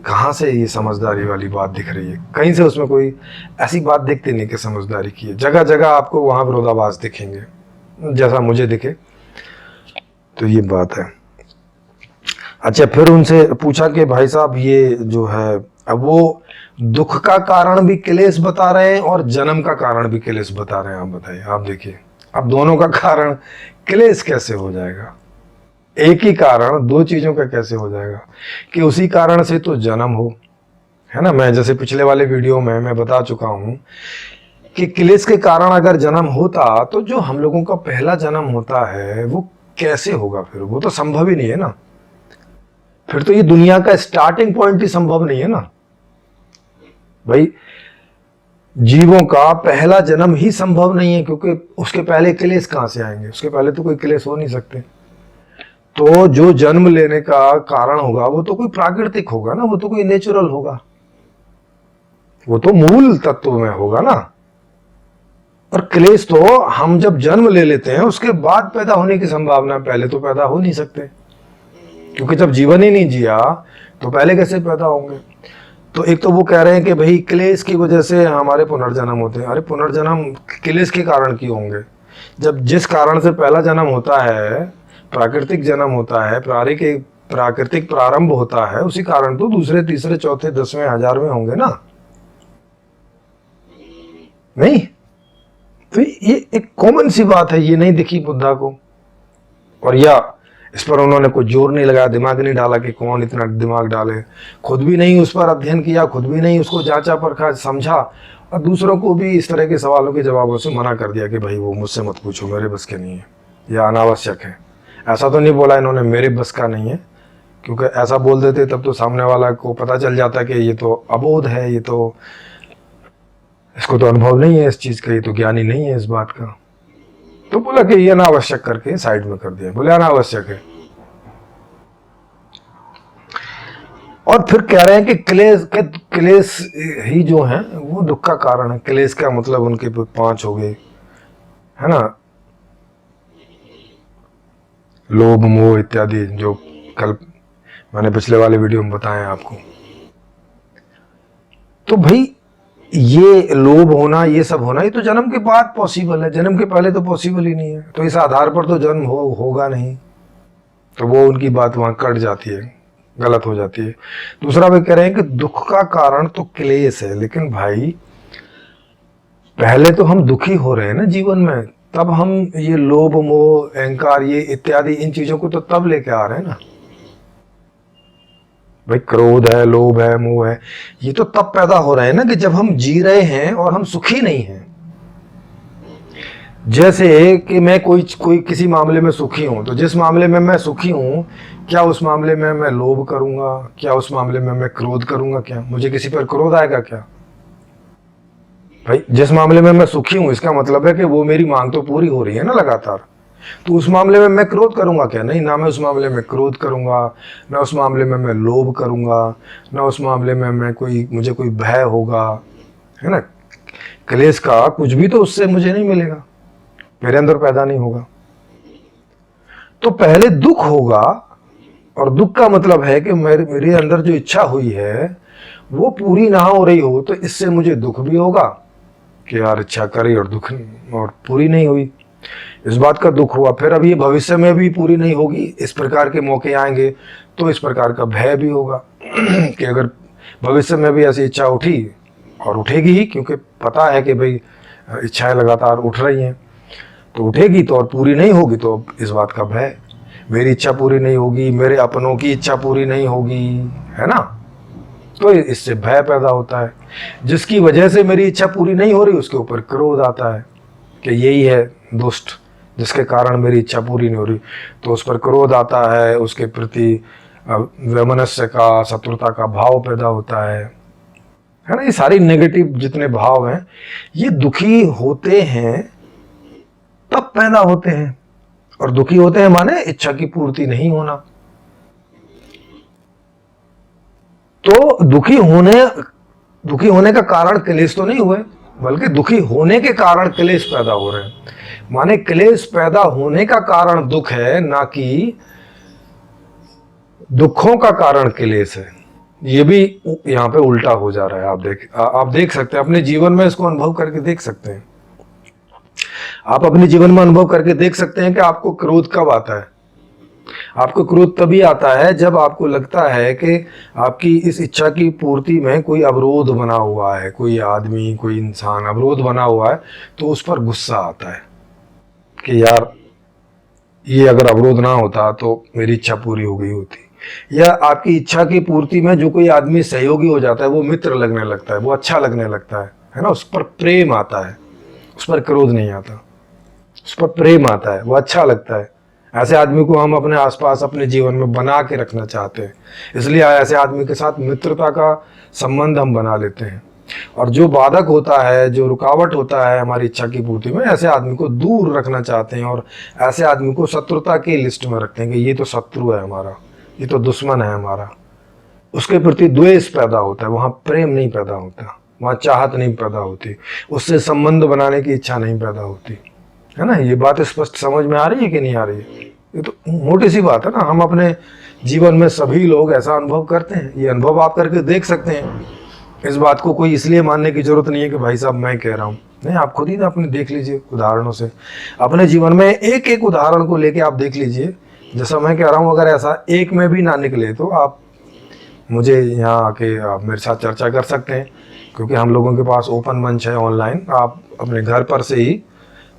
कहाँ से ये समझदारी वाली बात दिख रही है। कहीं से उसमें कोई ऐसी बात दिखती नहीं कि समझदारी की है। जगह जगह आपको वहाँ विरोधाभास दिखेंगे, जैसा मुझे दिखे। तो ये बात है। अच्छा, फिर उनसे पूछा कि भाई साहब ये जो है, अब वो दुख का कारण भी क्लेश बता रहे हैं और जन्म का कारण भी क्लेश बता रहे हैं। आप बताइए, आप देखिए, अब दोनों का कारण क्लेश कैसे हो जाएगा? एक ही कारण दो चीजों का कैसे हो जाएगा कि उसी कारण से तो जन्म हो, है ना। मैं जैसे पिछले वाले वीडियो में मैं बता चुका हूं कि क्लेश के कारण अगर जन्म होता तो जो हम लोगों का पहला जन्म होता है वो कैसे होगा? फिर वो तो संभव ही नहीं है ना। फिर तो ये दुनिया का स्टार्टिंग पॉइंट ही संभव नहीं है ना भाई। जीवों का पहला जन्म ही संभव नहीं है, क्योंकि उसके पहले क्लेश कहां से आएंगे? उसके पहले तो कोई क्लेश हो नहीं सकते। तो जो जन्म लेने का कारण होगा वो तो कोई प्राकृतिक होगा ना, वो तो कोई नेचुरल होगा, वो तो मूल तत्व में होगा ना। और क्लेश तो हम जब जन्म ले लेते हैं उसके बाद पैदा होने की संभावना, पहले तो पैदा हो नहीं सकते, क्योंकि जब जीवन ही नहीं जिया तो पहले कैसे पैदा होंगे? तो एक तो वो कह रहे हैं कि भाई क्लेश की वजह से हमारे पुनर्जन्म होते हैं। अरे पुनर्जन्म क्लेश के कारण क्यों होंगे? जब जिस कारण से पहला जन्म होता है, प्राकृतिक जन्म होता है, प्राकृतिक प्रारंभ होता है, उसी कारण तो दूसरे तीसरे चौथे 10वें 1000वें होंगे ना, नहीं? तो ये एक कॉमन सी बात है, ये नहीं दिखी बुद्धा को, और या इस पर उन्होंने कोई जोर नहीं लगाया, दिमाग नहीं डाला कि कौन इतना दिमाग डाले, खुद भी नहीं उस पर अध्ययन किया, खुद भी नहीं उसको जांचा परखा समझा, और दूसरों को भी इस तरह के सवालों के जवाबों से मना कर दिया कि भाई वो मुझसे मत पूछो, मेरे बस के नहीं है या अनावश्यक है। ऐसा तो नहीं बोला इन्होंने मेरे बस का नहीं है, क्योंकि ऐसा बोल देते तब तो सामने वाला को पता चल जाता कि ये तो अबोध है, ये तो इसको तो अनुभव नहीं है इस चीज़ का, ये तो ज्ञानी नहीं है इस बात का। तो बोला कि ये अनावश्यक करके साइड में कर दिया, बोले अनावश्यक है। और फिर कह रहे हैं कि क्लेश ही जो है वो दुख का कारण है। क्लेश का मतलब उनके 5 हो गए, है ना, लोभ मोह इत्यादि, जो कल मैंने पिछले वाले वीडियो में बताया आपको। तो भाई ये लोभ होना, ये सब होना, ये तो जन्म के बाद पॉसिबल है, जन्म के पहले तो पॉसिबल ही नहीं है। तो इस आधार पर तो जन्म होगा नहीं। तो वो उनकी बात वहां कट जाती है, गलत हो जाती है। दूसरा वे कह रहे हैं कि दुख का कारण तो क्लेश है, लेकिन भाई पहले तो हम दुखी हो रहे हैं ना जीवन में, तब हम ये लोभ मोह अहंकार ये इत्यादि इन चीजों को तो तब लेके आ रहे हैं ना भाई। क्रोध है, लोभ है, मोह है, ये तो तब पैदा हो रहे हैं ना कि जब हम जी रहे हैं और हम सुखी नहीं हैं। जैसे कि मैं कोई किसी मामले में सुखी हूं, तो जिस मामले में मैं सुखी हूं, क्या उस मामले में मैं लोभ करूंगा? क्या उस मामले में मैं क्रोध करूंगा? क्या मुझे किसी पर क्रोध आएगा? क्या भाई जिस मामले में मैं सुखी हूं, इसका मतलब है कि वो मेरी मांग तो पूरी हो रही है ना लगातार। तो उस मामले में मैं क्रोध करूंगा क्या? नहीं, ना मैं उस मामले में क्रोध करूंगा, ना उस मामले में मैं लोभ करूंगा, ना उस मामले में मुझे कोई भय होगा, है ना। क्लेश का कुछ भी तो उससे मुझे नहीं मिलेगा, मेरे अंदर पैदा नहीं होगा। तो पहले दुख होगा, और दुख का मतलब है कि मेरे अंदर जो इच्छा हुई है वो पूरी ना हो रही हो, तो इससे मुझे दुख भी होगा कि यार इच्छा करी और पूरी नहीं हुई, इस बात का दुख हुआ। फिर अब ये भविष्य में भी पूरी नहीं होगी, इस प्रकार के मौके आएंगे, तो इस प्रकार का भय भी होगा कि अगर भविष्य में भी ऐसी इच्छा उठी, और उठेगी ही, क्योंकि पता है कि भाई इच्छाएं लगातार उठ रही हैं, तो उठेगी तो, और पूरी नहीं होगी तो इस बात का भय, मेरी इच्छा पूरी नहीं होगी, मेरे अपनों की इच्छा पूरी नहीं होगी, है ना। तो इससे भय पैदा होता है, जिसकी वजह से मेरी इच्छा पूरी नहीं हो रही, उसके ऊपर क्रोध आता है कि यही है दुष्ट जिसके कारण मेरी इच्छा पूरी नहीं हो रही, तो उस पर क्रोध आता है, उसके प्रति वैमनस्य का, शत्रुता का भाव पैदा होता है ना। ये सारी नेगेटिव जितने भाव हैं, ये दुखी होते हैं तब पैदा होते हैं, और दुखी होते हैं माने इच्छा की पूर्ति नहीं होना। तो दुखी होने का कारण क्लेश तो नहीं हुए, बल्कि दुखी होने के कारण क्लेश पैदा हो रहे हैं। माने क्लेश पैदा होने का कारण दुख है, ना कि दुखों का कारण क्लेश है। ये भी यहाँ पे उल्टा हो जा रहा है। आप देख सकते हैं अपने जीवन में, इसको अनुभव करके देख सकते हैं। आप अपने जीवन में अनुभव करके देख सकते हैं कि आपको क्रोध कब आता है। आपको क्रोध तभी आता है जब आपको लगता है कि आपकी इस इच्छा की पूर्ति में कोई अवरोध बना हुआ है, कोई आदमी, कोई इंसान अवरोध बना हुआ है, तो उस पर गुस्सा आता है कि यार ये अगर अवरोध ना होता तो मेरी इच्छा पूरी हो गई होती। या आपकी इच्छा की पूर्ति में जो कोई आदमी सहयोगी हो जाता है, वो मित्र लगने लगता है, वो अच्छा लगने लगता है ना, उस पर प्रेम आता है, उस पर क्रोध नहीं आता, उस पर प्रेम आता है, वो अच्छा लगता है। ऐसे आदमी को हम अपने आसपास अपने जीवन में बना के रखना चाहते हैं, इसलिए ऐसे आदमी के साथ मित्रता का संबंध हम बना लेते हैं। और जो बाधक होता है, जो रुकावट होता है हमारी इच्छा की पूर्ति में, ऐसे आदमी को दूर रखना चाहते हैं, और ऐसे आदमी को शत्रुता की लिस्ट में रखते हैं कि ये तो शत्रु है हमारा, ये तो दुश्मन है हमारा। उसके प्रति द्वेष पैदा होता है, वहाँ प्रेम नहीं पैदा होता, वहाँ चाहत नहीं पैदा होती, उससे संबंध बनाने की इच्छा नहीं पैदा होती, है ना। ये बात स्पष्ट समझ में आ रही है कि नहीं आ रही है? ये तो मोटी सी बात है ना। हम अपने जीवन में सभी लोग ऐसा अनुभव करते हैं, ये अनुभव आप करके देख सकते हैं। इस बात को कोई इसलिए मानने की जरूरत नहीं है कि भाई साहब मैं कह रहा हूँ, नहीं, आप खुद ही ना अपने देख लीजिए उदाहरणों से। अपने जीवन में एक एक उदाहरण को लेके आप देख लीजिए, जैसा मैं कह रहा हूँ, अगर ऐसा एक में भी ना निकले तो आप मुझे यहाँ आके आप मेरे साथ चर्चा कर सकते हैं, क्योंकि हम लोगों के पास ओपन मंच है ऑनलाइन। आप अपने घर पर से ही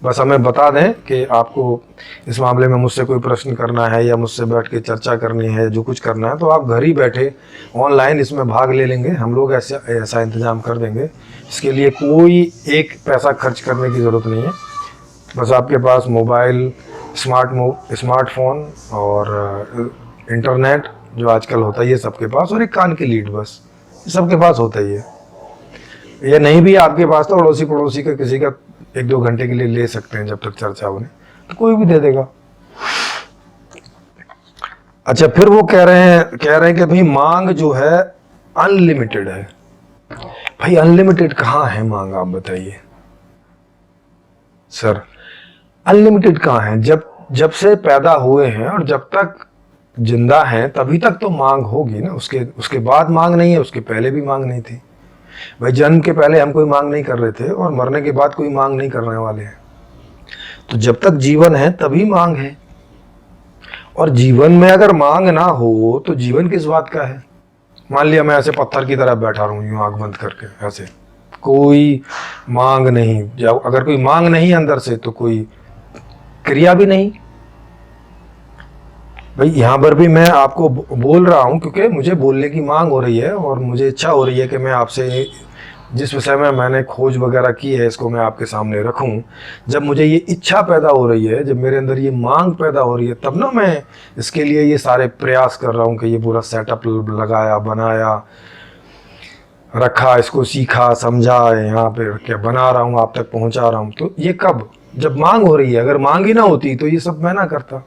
बस हमें बता दें कि आपको इस मामले में मुझसे कोई प्रश्न करना है या मुझसे बैठ के चर्चा करनी है, जो कुछ करना है, तो आप घर ही बैठे ऑनलाइन इसमें भाग ले लेंगे। हम लोग ऐसा इंतज़ाम कर देंगे। इसके लिए कोई एक पैसा खर्च करने की ज़रूरत नहीं है। बस आपके पास मोबाइल, स्मार्टफोन और इंटरनेट जो आजकल होता है ये सबके पास, और एक कान की लीड, बस सबके पास होता ही है। ये नहीं भी आपके पास तो अड़ोसी पड़ोसी का किसी का 1-2 घंटे के लिए ले सकते हैं, जब तक चर्चा बने तो कोई भी दे देगा। अच्छा, फिर वो कह रहे हैं कि भाई मांग जो है अनलिमिटेड है। भाई अनलिमिटेड कहाँ है मांग, आप बताइए सर, अनलिमिटेड कहाँ है? जब से पैदा हुए हैं और जब तक जिंदा हैं तभी तक तो मांग होगी ना, उसके बाद मांग नहीं है, उसके पहले भी मांग नहीं थी। भाई जन्म के पहले हम कोई मांग नहीं कर रहे थे और मरने के बाद कोई मांग नहीं करने वाले हैं। तो जब तक जीवन है तभी मांग है, और जीवन में अगर मांग ना हो तो जीवन किस बात का है? मान लिया मैं ऐसे पत्थर की तरह बैठा रहूं यूं आंख बंद करके, ऐसे कोई मांग नहीं। जब अगर कोई मांग नहीं अंदर से तो कोई क्रिया भी नहीं। भाई यहाँ पर भी मैं आपको बोल रहा हूँ क्योंकि मुझे बोलने की मांग हो रही है और मुझे इच्छा हो रही है कि मैं आपसे जिस विषय में मैंने खोज वगैरह की है इसको मैं आपके सामने रखूं। जब मुझे ये इच्छा पैदा हो रही है, जब मेरे अंदर ये मांग पैदा हो रही है, तब ना मैं इसके लिए ये सारे प्रयास कर रहा हूँ कि ये पूरा सेटअप लगाया, बनाया, रखा, इसको सीखा, समझा, यहाँ पे क्या बना रहा हूँ, आप तक पहुँचा रहा हूँ। तो ये कब? जब मांग हो रही है। अगर मांग ही ना होती तो ये सब मैं ना करता।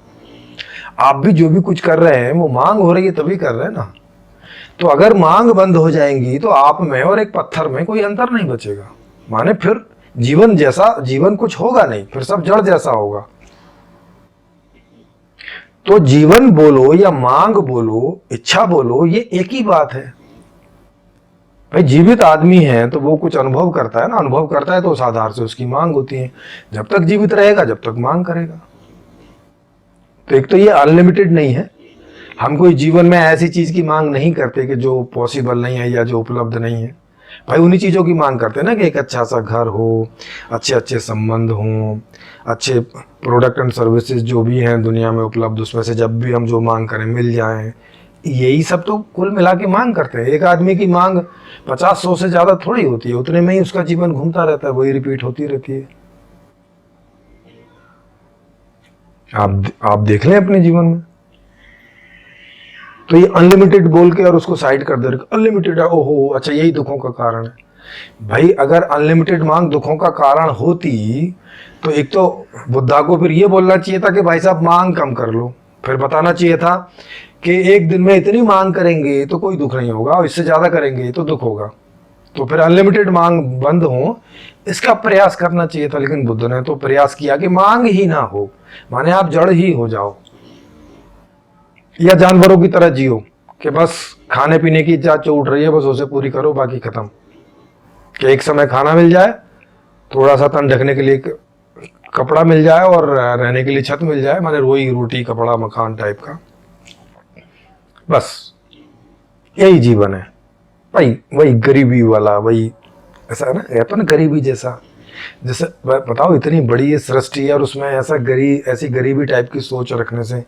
आप भी जो भी कुछ कर रहे हैं वो मांग हो रही है तभी कर रहे हैं ना। तो अगर मांग बंद हो जाएंगी तो आप में और एक पत्थर में कोई अंतर नहीं बचेगा। माने फिर जीवन जैसा जीवन कुछ होगा नहीं, फिर सब जड़ जैसा होगा। तो जीवन बोलो या मांग बोलो, इच्छा बोलो, ये एक ही बात है। भाई जीवित आदमी है तो वो कुछ अनुभव करता है ना, अनुभव करता है तो उस आधार से उसकी मांग होती है। जब तक जीवित रहेगा जब तक मांग करेगा। तो एक तो ये अनलिमिटेड नहीं है। हम कोई जीवन में ऐसी चीज की मांग नहीं करते कि जो पॉसिबल नहीं है या जो उपलब्ध नहीं है। भाई उन्हीं चीजों की मांग करते हैं ना कि एक अच्छा सा घर हो, अच्छे अच्छे संबंध हों, अच्छे प्रोडक्ट एंड सर्विसेज जो भी हैं दुनिया में उपलब्ध, उसमें से जब भी हम जो मांग करें मिल जाएं। यही सब तो कुल मिला के मांग करते हैं। एक आदमी की मांग 50-100 से ज्यादा थोड़ी होती है, उतने में ही उसका जीवन घूमता रहता है, वही रिपीट होती रहती है। आप देख लें अपने जीवन में। तो ये अनलिमिटेड बोल के और उसको साइड कर दे, अनलिमिटेड है, ओहो अच्छा यही दुखों का कारण है। भाई अगर अनलिमिटेड मांग दुखों का कारण होती तो एक तो बुद्धा को फिर ये बोलना चाहिए था कि भाई साहब मांग कम कर लो। फिर बताना चाहिए था कि एक दिन में इतनी मांग करेंगे तो कोई दुख नहीं होगा और इससे ज्यादा करेंगे तो दुख होगा। तो फिर अनलिमिटेड मांग बंद हो इसका प्रयास करना चाहिए था। लेकिन बुद्ध ने तो प्रयास किया कि मांग ही ना हो, माने आप जड़ ही हो जाओ या जानवरों की तरह जियो कि बस खाने पीने की इच्छा जो उठ रही है बस उसे पूरी करो, बाकी खत्म। कि एक समय खाना मिल जाए, थोड़ा सा तन ढकने के लिए कपड़ा मिल जाए और रहने के लिए छत मिल जाए, माने वही रोटी कपड़ा मकान टाइप का, बस यही जीवन है। भाई वही गरीबी वाला, वही ऐसा है ना, रहता ना गरीबी जैसा। जैसे बताओ इतनी बड़ी ये सृष्टि है और उसमें ऐसी गरीबी टाइप की सोच रखने से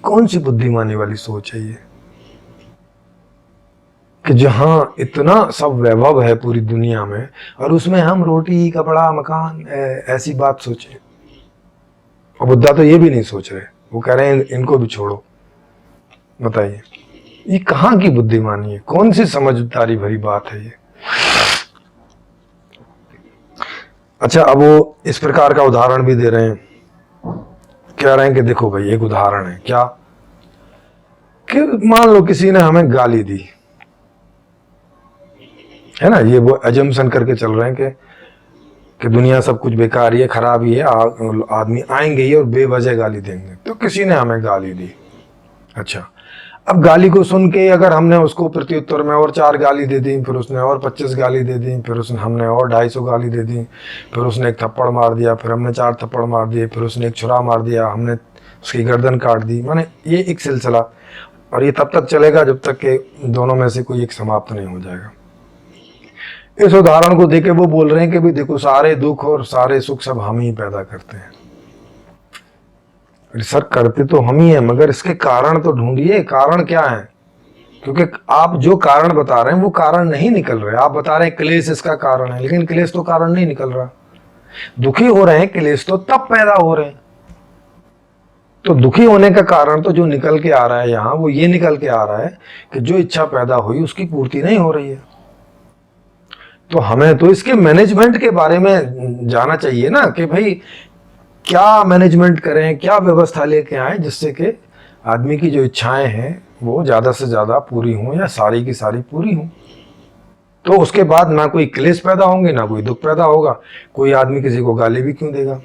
कौन सी बुद्धिमानी वाली सोच है ये? कि जहां इतना सब वैभव है पूरी दुनिया में और उसमें हम रोटी कपड़ा मकान ऐसी बात सोचे। और बुद्धा तो ये भी नहीं सोच रहे, वो कह रहे हैं इनको भी छोड़ो। बताइए ये कहाँ की बुद्धिमानी है, कौन सी समझदारी भरी बात है ये? अच्छा अब वो इस प्रकार का उदाहरण भी दे रहे हैं, कह रहे हैं कि देखो भाई एक उदाहरण है क्या कि मान लो किसी ने हमें गाली दी है ना, ये वो एजम्पशन करके चल रहे हैं कि दुनिया सब कुछ बेकार ही है, खराब ही है, आदमी आएंगे ही और बेवजह गाली देंगे। तो किसी ने हमें गाली दी। अच्छा अब गाली को सुन के अगर हमने उसको प्रत्युत्तर में और 4 गाली दे दी, फिर उसने और 25 गाली दे दी, फिर हमने और 250 गाली दे दी, फिर उसने एक थप्पड़ मार दिया, फिर हमने 4 थप्पड़ मार दिए, फिर उसने एक छुरा मार दिया, हमने उसकी गर्दन काट दी, माने ये एक सिलसिला। और ये तब तक चलेगा जब तक कि दोनों में से कोई एक समाप्त नहीं हो जाएगा। इस उदाहरण को देके वो बोल रहे हैं कि भाई देखो सारे दुख और सारे सुख सब हम ही पैदा करते हैं। सर करते तो हम ही हैं, मगर इसके कारण तो ढूंढिए, कारण क्या है? क्योंकि आप जो कारण बता रहे हैं वो कारण नहीं निकल रहे। आप बता रहे हैं क्लेश इसका कारण है, लेकिन क्लेश तो कारण नहीं निकल रहा। दुखी हो रहे हैं, क्लेश तो तब पैदा हो रहे हैं। तो दुखी होने का कारण तो जो निकल के आ रहा है यहाँ, वो ये निकल के आ रहा है कि जो इच्छा पैदा हुई उसकी पूर्ति नहीं हो रही है। तो हमें तो इसके मैनेजमेंट के बारे में जाना चाहिए ना, कि भाई क्या मैनेजमेंट करें, क्या व्यवस्था लेके आए जिससे कि आदमी की जो इच्छाएं हैं वो ज़्यादा से ज़्यादा पूरी हों या सारी की सारी पूरी हों। तो उसके बाद ना कोई क्लेश पैदा होंगे, ना कोई दुख पैदा होगा। कोई आदमी किसी को गाली भी क्यों देगा?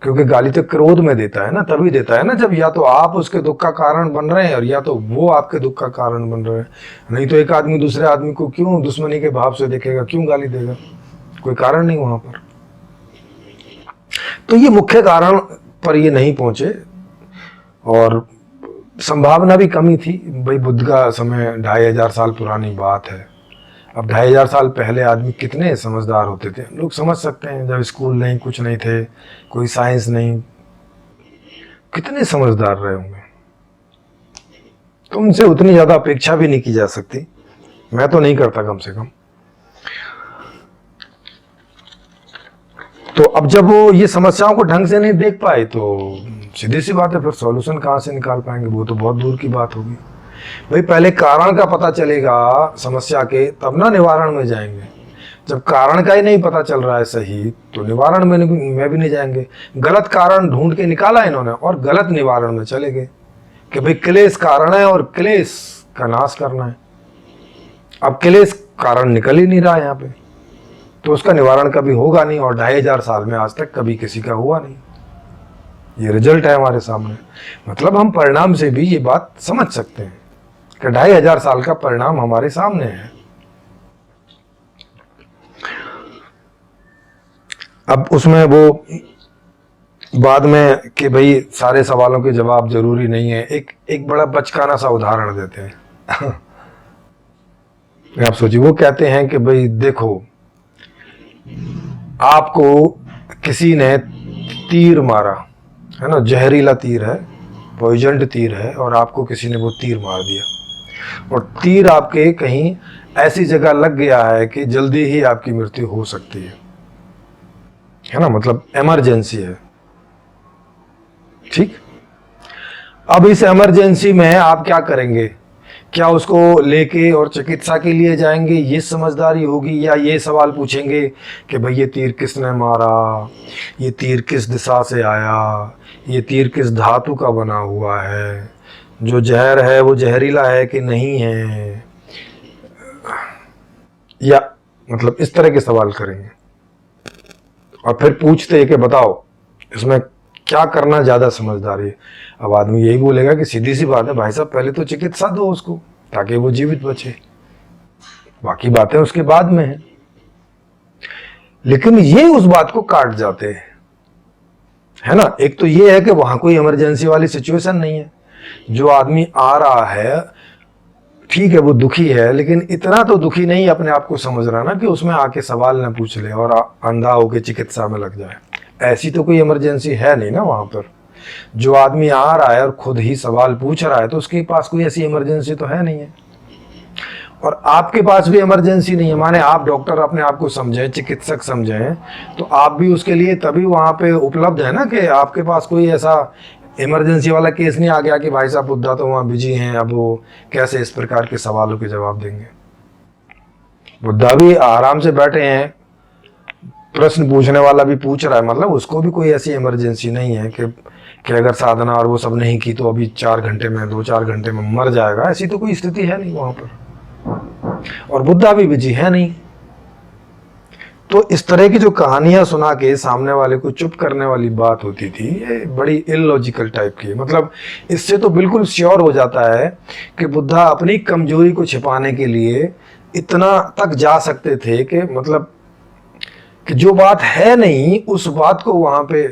क्योंकि गाली तो क्रोध में देता है ना, तभी देता है ना जब या तो आप उसके दुख का कारण बन रहे हैं और या तो वो आपके दुख का कारण बन रहे हैं। नहीं तो एक आदमी दूसरे आदमी को क्यों दुश्मनी के भाव से देखेगा, क्यों गाली देगा? कोई कारण नहीं वहां पर। तो ये मुख्य कारण पर ये नहीं पहुंचे, और संभावना भी कमी थी। भाई बुद्ध का समय 2500 साल पुरानी बात है। अब 2500 साल पहले आदमी कितने समझदार होते थे, लोग समझ सकते हैं। जब स्कूल नहीं, कुछ नहीं थे, कोई साइंस नहीं, कितने समझदार रहे होंगे। तो उनसे उतनी ज्यादा अपेक्षा भी नहीं की जा सकती, मैं तो नहीं करता कम से कम। तो अब जब वो ये समस्याओं को ढंग से नहीं देख पाए तो सीधी सी बात है, फिर सॉल्यूशन कहाँ से निकाल पाएंगे? वो तो बहुत दूर की बात होगी। भाई पहले कारण का पता चलेगा समस्या के, तब ना निवारण में जाएंगे। जब कारण का ही नहीं पता चल रहा है सही, तो निवारण में भी नहीं जाएंगे। गलत कारण ढूंढ के निकाला इन्होंने और गलत निवारण में चले गए कि भाई क्लेश कारण है और क्लेश का नाश करना है। अब क्लेश कारण निकल ही नहीं रहा है यहाँ पे, तो उसका निवारण कभी होगा नहीं, और 2500 साल में आज तक कभी किसी का हुआ नहीं। ये रिजल्ट है हमारे सामने। मतलब हम परिणाम से भी ये बात समझ सकते हैं कि 2500 साल का परिणाम हमारे सामने है। अब उसमें वो बाद में कि भाई सारे सवालों के जवाब जरूरी नहीं है, एक बड़ा बचकाना सा उदाहरण देते हैं। आप सोचिए, वो कहते हैं कि भाई देखो, आपको किसी ने तीर मारा है ना, जहरीला तीर है, पॉइजन्ड तीर है, और आपको किसी ने वो तीर मार दिया, और तीर आपके कहीं ऐसी जगह लग गया है कि जल्दी ही आपकी मृत्यु हो सकती है ना, मतलब इमरजेंसी है। ठीक, अब इस इमरजेंसी में आप क्या करेंगे? क्या उसको लेके और चिकित्सा के लिए जाएंगे, ये समझदारी होगी, या ये सवाल पूछेंगे कि भाई ये तीर किसने मारा, ये तीर किस दिशा से आया, ये तीर किस धातु का बना हुआ है, जो जहर है वो जहरीला है कि नहीं है, या मतलब इस तरह के सवाल करेंगे। और फिर पूछते हैं कि बताओ इसमें क्या करना ज्यादा समझदारी है? अब आदमी यही बोलेगा कि सीधी सी बात है भाई साहब, पहले तो चिकित्सा दो उसको ताकि वो जीवित बचे, बाकी बातें उसके बाद में है। लेकिन ये उस बात को काट जाते हैं, है ना। एक तो ये है कि वहां कोई इमरजेंसी वाली सिचुएशन नहीं है। जो आदमी आ रहा है, ठीक है वो दुखी है, लेकिन इतना तो दुखी नहीं अपने आप को समझ रहा ना कि उसमें आके सवाल न पूछ ले और अंधा होके चिकित्सा में लग जाए। ऐसी तो कोई इमरजेंसी है नहीं ना वहां पर। जो आदमी आ रहा है और खुद ही सवाल पूछ रहा है, तो उसके पास कोई ऐसी इमरजेंसी तो है नहीं है। और आपके पास भी इमरजेंसी नहीं है, माने आप डॉक्टर अपने आप को समझें, चिकित्सक समझें, तो आप भी उसके लिए तभी वहां पे उपलब्ध है ना कि आपके पास कोई ऐसा इमरजेंसी वाला केस नहीं आ गया कि भाई साहब बुद्धा तो वहां बिजी हैं, अब वो कैसे इस प्रकार के सवालों के जवाब देंगे। बुद्धा भी आराम से बैठे हैं, प्रश्न पूछने वाला भी पूछ रहा है, मतलब उसको भी कोई ऐसी इमरजेंसी नहीं है कि अगर साधना और वो सब नहीं की तो अभी 4 घंटे में 2-4 घंटे में मर जाएगा। ऐसी तो कोई स्थिति है नहीं वहां पर, और बुद्धा भी बिजी है नहीं। तो इस तरह की जो कहानियां सुना के सामने वाले को चुप करने वाली बात होती थी, ये बड़ी इलॉजिकल टाइप की। मतलब इससे तो बिल्कुल श्योर हो जाता है कि बुद्धा अपनी कमजोरी को छिपाने के लिए इतना तक जा सकते थे कि मतलब कि जो बात है नहीं उस बात को वहां पे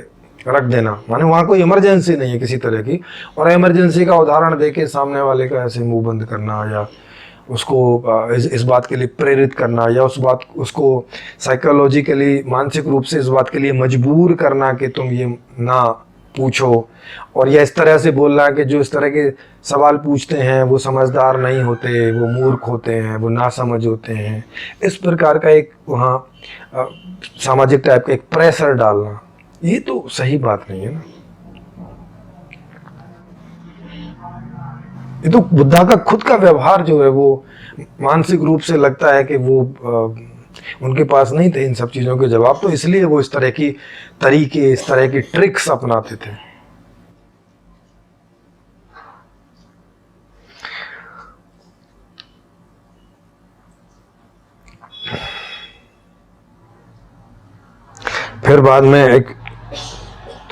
रख देना, माने वहां कोई इमरजेंसी नहीं है किसी तरह की, और इमरजेंसी का उदाहरण देके सामने वाले का ऐसे मुंह बंद करना, या उसको इस बात के लिए प्रेरित करना, या उसको साइकोलॉजिकली मानसिक रूप से इस बात के लिए मजबूर करना कि तुम ये ना पूछो, और या इस तरह से बोलना कि जो इस तरह के सवाल पूछते हैं वो समझदार नहीं होते, वो मूर्ख होते हैं, वो नासमझ होते हैं। इस प्रकार का एक वहाँ सामाजिक टाइप का एक प्रेशर डालना, ये तो सही बात नहीं है ना। ये तो बुद्धा का खुद का व्यवहार जो है वो मानसिक रूप से लगता है कि वो उनके पास नहीं थे इन सब चीज़ों के जवाब, तो इसलिए वो इस तरह की तरीके, इस तरह की ट्रिक्स अपनाते थे। फिर बाद में एक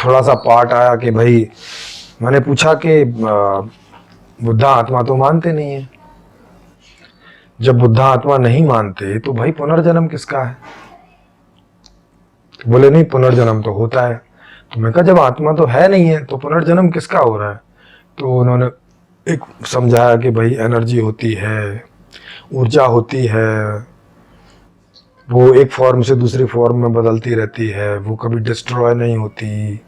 थोड़ा सा पार्ट आया कि भाई मैंने पूछा कि बुद्धा आत्मा तो मानते नहीं है। जब बुद्धा आत्मा नहीं मानते तो भाई पुनर्जन्म किसका है? बोले नहीं, पुनर्जन्म तो होता है। तो मैं कहा जब आत्मा तो है नहीं है तो पुनर्जन्म किसका हो रहा है? तो उन्होंने एक समझाया कि भाई एनर्जी होती है, ऊर्जा होती है, वो एक फॉर्म से दूसरी फॉर्म में बदलती रहती है, वो कभी डिस्ट्रॉय नहीं होती।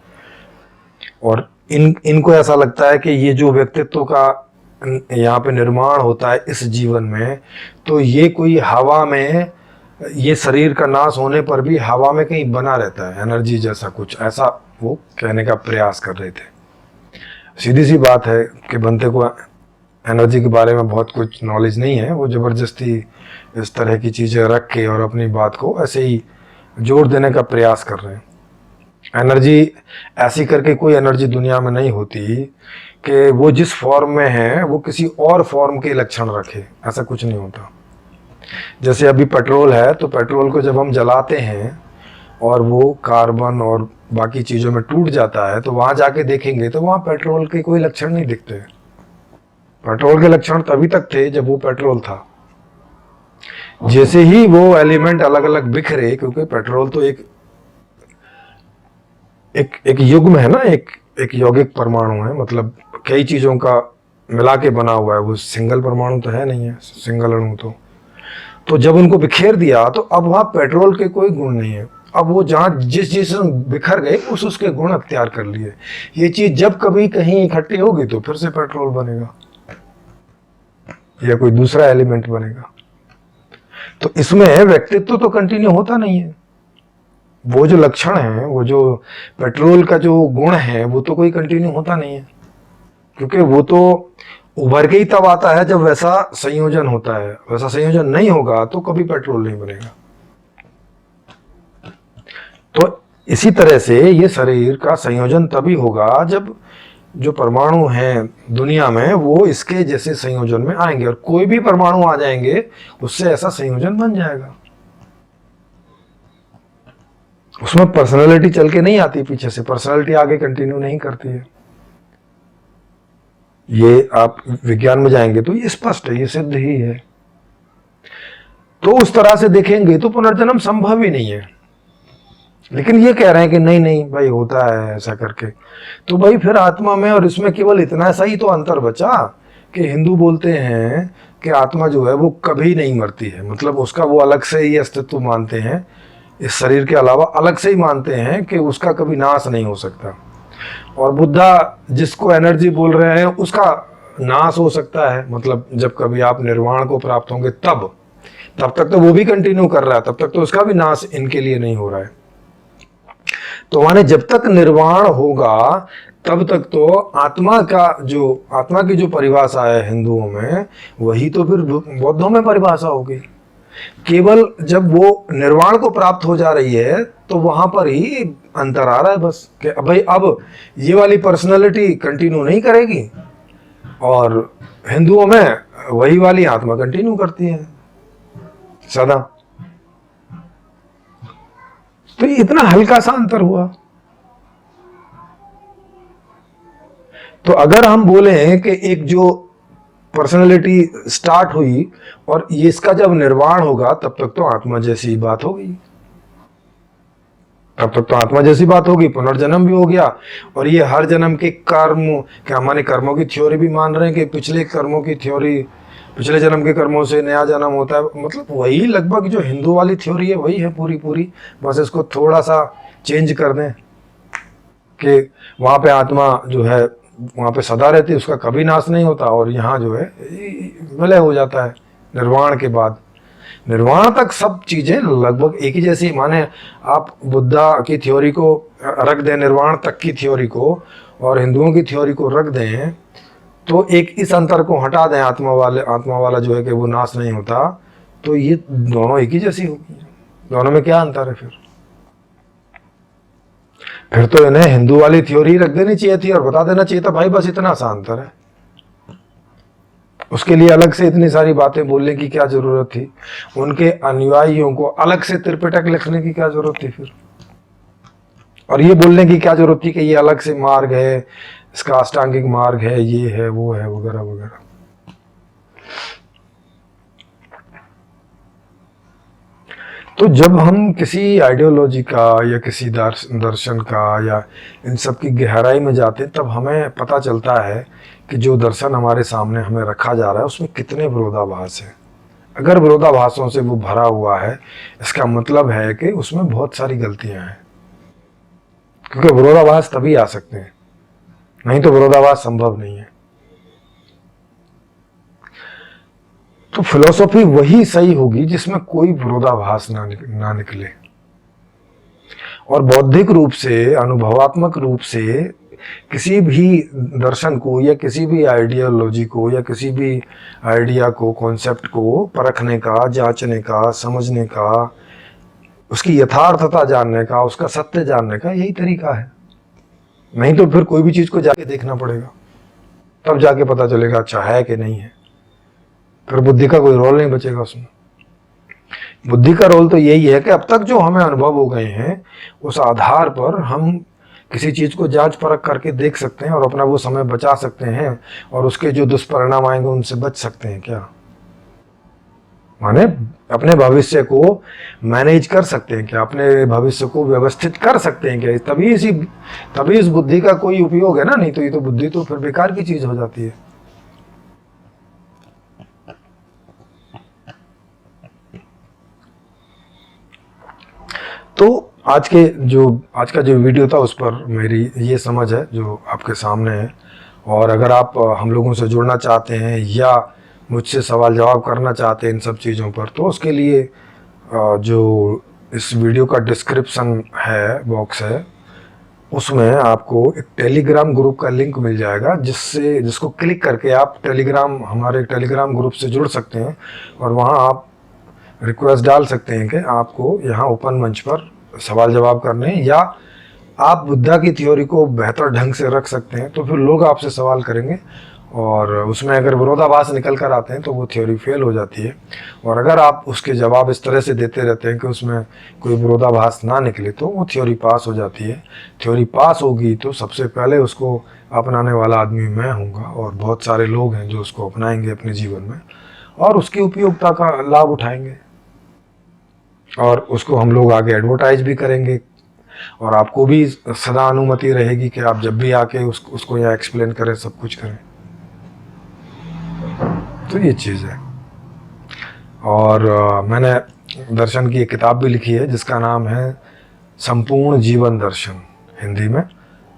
और इनको ऐसा लगता है कि ये जो व्यक्तित्व का यहाँ पे निर्माण होता है इस जीवन में, तो ये कोई हवा में, ये शरीर का नाश होने पर भी हवा में कहीं बना रहता है, एनर्जी जैसा कुछ, ऐसा वो कहने का प्रयास कर रहे थे। सीधी सी बात है कि बनते को एनर्जी के बारे में बहुत कुछ नॉलेज नहीं है, वो ज़बरदस्ती इस तरह की चीज़ें रख के और अपनी बात को ऐसे ही जोड़ देने का प्रयास कर रहे हैं। एनर्जी ऐसी करके कोई एनर्जी दुनिया में नहीं होती कि वो जिस फॉर्म में है वो किसी और फॉर्म के लक्षण रखे, ऐसा कुछ नहीं होता। जैसे अभी पेट्रोल है, तो पेट्रोल को जब हम जलाते हैं और वो कार्बन और बाकी चीज़ों में टूट जाता है, तो वहाँ जाके देखेंगे तो वहाँ पेट्रोल के कोई लक्षण नहीं दिखते। पेट्रोल के लक्षण तभी तक थे जब वो पेट्रोल था। जैसे ही वो एलिमेंट अलग अलग बिखरे, क्योंकि पेट्रोल तो एक युग्म है ना, एक यौगिक परमाणु है, मतलब कई चीज़ों का मिला के बना हुआ है, वो सिंगल परमाणु तो है नहीं है, सिंगल अणु। तो जब उनको बिखेर दिया तो अब वहाँ पेट्रोल के कोई गुण नहीं है। अब वो जहाँ जिस बिखर गए उसके गुण अख्तियार कर लिए। ये चीज़ जब कभी कहीं इकट्ठी होगी तो फिर से पेट्रोल बनेगा या कोई दूसरा एलिमेंट बनेगा। तो इसमें व्यक्तित्व तो कंटिन्यू होता नहीं है। वो जो लक्षण है, वो जो पेट्रोल का जो गुण है, वो तो कोई कंटिन्यू होता नहीं है, क्योंकि वो तो उभर के ही तब आता है जब वैसा संयोजन होता है। वैसा संयोजन नहीं होगा तो कभी पेट्रोल नहीं बनेगा। तो इसी तरह से ये शरीर का संयोजन तभी होगा जब जो परमाणु हैं दुनिया में वो इसके जैसे संयोजन में आएंगे, और कोई भी परमाणु आ जाएंगे उससे ऐसा संयोजन बन जाएगा। उसमें पर्सनालिटी चल के नहीं आती पीछे से, पर्सनालिटी आगे कंटिन्यू नहीं करती है। ये आप विज्ञान में जाएंगे तो ये स्पष्ट है, ये सिद्ध ही है। तो उस तरह से देखेंगे तो पुनर्जन्म संभव ही नहीं है। लेकिन ये कह रहे हैं कि नहीं नहीं भाई होता है ऐसा करके। तो भाई फिर आत्मा में और इसमें केवल इतना सा ही तो अंतर बचा कि हिंदू बोलते हैं कि आत्मा जो है वो कभी नहीं मरती है, मतलब उसका वो अलग से ही अस्तित्व मानते हैं, इस शरीर के अलावा अलग से ही मानते हैं कि उसका कभी नाश नहीं हो सकता। और बुद्धा जिसको एनर्जी बोल रहे हैं उसका नाश हो सकता है, मतलब जब कभी आप निर्वाण को प्राप्त होंगे तब तक तो वो भी कंटिन्यू कर रहा है, तब तक तो उसका भी नाश इनके लिए नहीं हो रहा है। तो माने जब तक निर्वाण होगा तब तक तो आत्मा की जो परिभाषा है हिंदुओं में, वही तो फिर बौद्धों में परिभाषा होगी। केवल जब वो निर्वाण को प्राप्त हो जा रही है तो वहां पर ही अंतर आ रहा है बस कि भाई अब ये वाली पर्सनालिटी कंटिन्यू नहीं करेगी और हिंदुओं में वही वाली आत्मा कंटिन्यू करती है सदा। तो इतना हल्का सा अंतर हुआ। तो अगर हम बोले कि एक जो पर्सनालिटी स्टार्ट हुई और ये इसका जब निर्वाण होगा तब तक तो आत्मा जैसी बात होगी, तब तक तो आत्मा जैसी बात होगी, पुनर्जन्म भी हो गया। और ये हर जन्म के कर्म, क्या हमारे कर्मों की थ्योरी भी मान रहे हैं कि पिछले कर्मों की थ्योरी, पिछले जन्म के कर्मों से नया जन्म होता है, मतलब वही लगभग जो हिंदू वाली थ्योरी है वही है पूरी, बस इसको थोड़ा सा चेंज कर दें कि वहाँ पे आत्मा जो है वहाँ पे सदा रहती है, उसका कभी नाश नहीं होता, और यहाँ जो है विलय हो जाता है निर्वाण के बाद। निर्वाण तक सब चीज़ें लगभग एक ही जैसी। माने आप बुद्धा की थ्योरी को रख दें, निर्वाण तक की थ्योरी को, और हिंदुओं की थ्योरी को रख दें, तो एक इस अंतर को हटा दें, आत्मा वाला जो है कि वो नाश नहीं होता, तो ये दोनों एक ही जैसी होगी। दोनों में क्या अंतर है फिर तो इन्हें हिंदू वाली थ्योरी रख देनी चाहिए थी और बता देना चाहिए था भाई बस इतना सा अंतर है। उसके लिए अलग से इतनी सारी बातें बोलने की क्या जरूरत थी? उनके अनुयायियों को अलग से त्रिपिटक लिखने की क्या जरूरत थी फिर? और ये बोलने की क्या जरूरत थी कि ये अलग से मार्ग है, इसका अष्टांगिक मार्ग है, ये है, वो है, वगैरह वगैरह। तो जब हम किसी आइडियोलॉजी का या किसी दर्शन का या इन सब की गहराई में जाते हैं तब हमें पता चलता है कि जो दर्शन हमारे सामने हमें रखा जा रहा है उसमें कितने विरोधाभास हैं। अगर विरोधाभासों से वो भरा हुआ है इसका मतलब है कि उसमें बहुत सारी गलतियां हैं, क्योंकि विरोधाभास तभी आ सकते हैं, नहीं तो विरोधाभास संभव नहीं है। तो फिलॉसफी वही सही होगी जिसमें कोई विरोधाभास ना निकले। और बौद्धिक रूप से, अनुभवात्मक रूप से किसी भी दर्शन को या किसी भी आइडियोलॉजी को या किसी भी आइडिया को, कॉन्सेप्ट को परखने का, जांचने का, समझने का, उसकी यथार्थता जानने का, उसका सत्य जानने का यही तरीका है। नहीं तो फिर कोई भी चीज को जाके देखना पड़ेगा, तब जाके पता चलेगा अच्छा है कि नहीं है। फिर बुद्धि का कोई रोल नहीं बचेगा उसमें। बुद्धि का रोल तो यही है कि अब तक जो हमें अनुभव हो गए हैं उस आधार पर हम किसी चीज को जांच परख करके देख सकते हैं और अपना वो समय बचा सकते हैं और उसके जो दुष्परिणाम आएंगे उनसे बच सकते हैं। क्या माने अपने भविष्य को मैनेज कर सकते हैं क्या, अपने भविष्य को व्यवस्थित कर सकते हैं क्या? तभी इस बुद्धि का कोई उपयोग है ना, नहीं तो ये तो बुद्धि तो फिर बेकार की चीज हो जाती है। तो आज का जो वीडियो था उस पर मेरी ये समझ है जो आपके सामने है। और अगर आप हम लोगों से जुड़ना चाहते हैं या मुझसे सवाल जवाब करना चाहते हैं इन सब चीज़ों पर, तो उसके लिए जो इस वीडियो का डिस्क्रिप्शन है, बॉक्स है, उसमें आपको एक टेलीग्राम ग्रुप का लिंक मिल जाएगा जिसको क्लिक करके आप हमारे टेलीग्राम ग्रुप से जुड़ सकते हैं। और वहाँ आप रिक्वेस्ट डाल सकते हैं कि आपको यहाँ ओपन मंच पर सवाल जवाब करने, या आप बुद्धा की थ्योरी को बेहतर ढंग से रख सकते हैं तो फिर लोग आपसे सवाल करेंगे और उसमें अगर विरोधाभास निकल कर आते हैं तो वो थ्योरी फेल हो जाती है। और अगर आप उसके जवाब इस तरह से देते रहते हैं कि उसमें कोई विरोधाभास ना निकले तो वो थ्योरी पास हो जाती है। थ्योरी पास होगी तो सबसे पहले उसको अपनाने वाला आदमी मैं हूँगा और बहुत सारे लोग हैं जो उसको अपनाएंगे अपने जीवन में और उसकी उपयोगिता का लाभ उठाएंगे और उसको हम लोग आगे एडवर्टाइज भी करेंगे। और आपको भी सदा अनुमति रहेगी कि आप जब भी आके उसको यहाँ एक्सप्लेन करें, सब कुछ करें। तो ये चीज़ है। और मैंने दर्शन की एक किताब भी लिखी है जिसका नाम है संपूर्ण जीवन दर्शन, हिंदी में।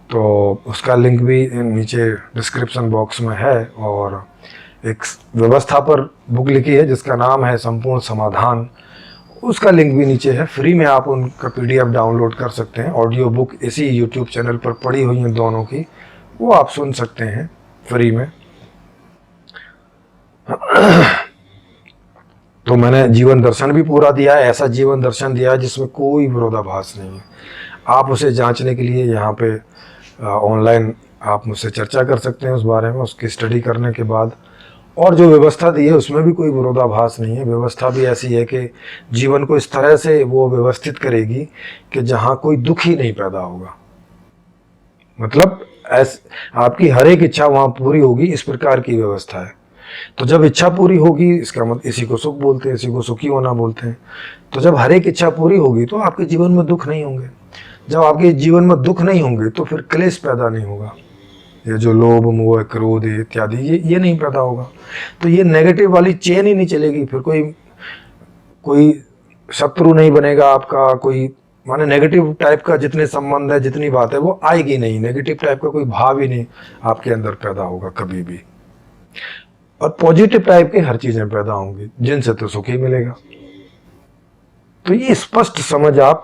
तो उसका लिंक भी नीचे डिस्क्रिप्शन बॉक्स में है। और एक व्यवस्था पर बुक लिखी है जिसका नाम है संपूर्ण समाधान, उसका लिंक भी नीचे है। फ्री में आप उनका PDF डाउनलोड कर सकते हैं। ऑडियो बुक इसी यूट्यूब चैनल पर पड़ी हुई हैं दोनों की, वो आप सुन सकते हैं फ्री में। तो मैंने जीवन दर्शन भी पूरा दिया है, ऐसा जीवन दर्शन दिया है जिसमें कोई विरोधाभास नहीं है। आप उसे जांचने के लिए यहाँ पे ऑनलाइन आप मुझसे चर्चा कर सकते हैं उस बारे में, उसकी स्टडी करने के बाद। और जो व्यवस्था दी है उसमें भी कोई विरोधाभास नहीं है। व्यवस्था भी ऐसी है कि जीवन को इस तरह से वो व्यवस्थित करेगी कि जहाँ कोई दुख ही नहीं पैदा होगा। मतलब आपकी हर एक इच्छा वहाँ पूरी होगी, इस प्रकार की व्यवस्था है। तो जब इच्छा पूरी होगी, इसका मतलब इसी को सुख बोलते हैं, इसी को सुखी होना बोलते हैं। तो जब हर एक इच्छा पूरी होगी तो आपके जीवन में दुख नहीं होंगे। जब आपके जीवन में दुख नहीं होंगे तो फिर क्लेश पैदा नहीं होगा। ये जो लोभ, मोह, क्रोध इत्यादि ये नहीं पैदा होगा। तो ये नेगेटिव वाली चेन ही नहीं चलेगी। फिर कोई शत्रु नहीं बनेगा आपका, कोई माने नेगेटिव टाइप का जितने संबंध है, जितनी बात है वो आएगी नहीं। नेगेटिव टाइप का कोई भाव ही नहीं आपके अंदर पैदा होगा कभी भी। और पॉजिटिव टाइप की हर चीजें पैदा होंगी जिनसे तो सुख ही मिलेगा। तो ये स्पष्ट समझ आप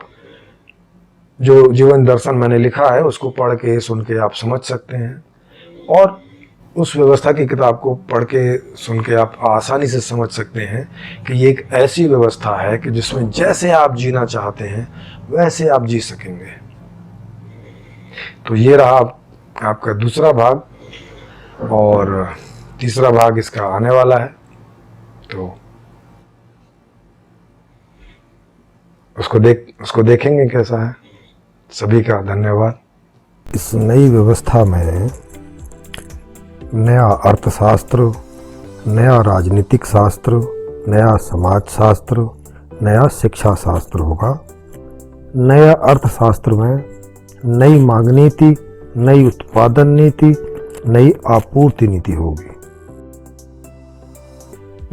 जो जीवन दर्शन मैंने लिखा है उसको पढ़ के, सुन के आप समझ सकते हैं। और उस व्यवस्था की किताब को पढ़ के सुन के आप आसानी से समझ सकते हैं कि ये एक ऐसी व्यवस्था है कि जिसमें जैसे आप जीना चाहते हैं वैसे आप जी सकेंगे। तो ये रहा आपका दूसरा भाग, और तीसरा भाग इसका आने वाला है, तो उसको देखेंगे कैसा है। सभी का धन्यवाद। इस नई व्यवस्था में नया अर्थशास्त्र, नया राजनीतिक शास्त्र, नया समाज शास्त्र, नया शिक्षा शास्त्र होगा। नया अर्थशास्त्र में नई मांग नीति, नई उत्पादन नीति, नई आपूर्ति नीति होगी।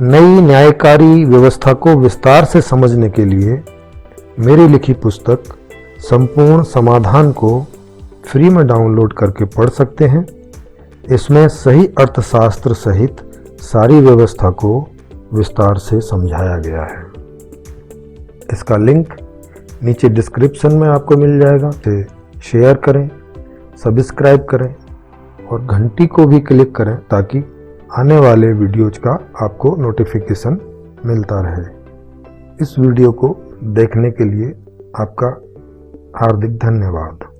नई न्यायकारी व्यवस्था को विस्तार से समझने के लिए मेरी लिखी पुस्तक संपूर्ण समाधान को फ्री में डाउनलोड करके पढ़ सकते हैं। इसमें सही अर्थशास्त्र सहित सारी व्यवस्था को विस्तार से समझाया गया है। इसका लिंक नीचे डिस्क्रिप्शन में आपको मिल जाएगा। इसे शेयर करें, सब्सक्राइब करें और घंटी को भी क्लिक करें ताकि आने वाले वीडियोज का आपको नोटिफिकेशन मिलता रहे। इस वीडियो को देखने के लिए आपका हार्दिक धन्यवाद।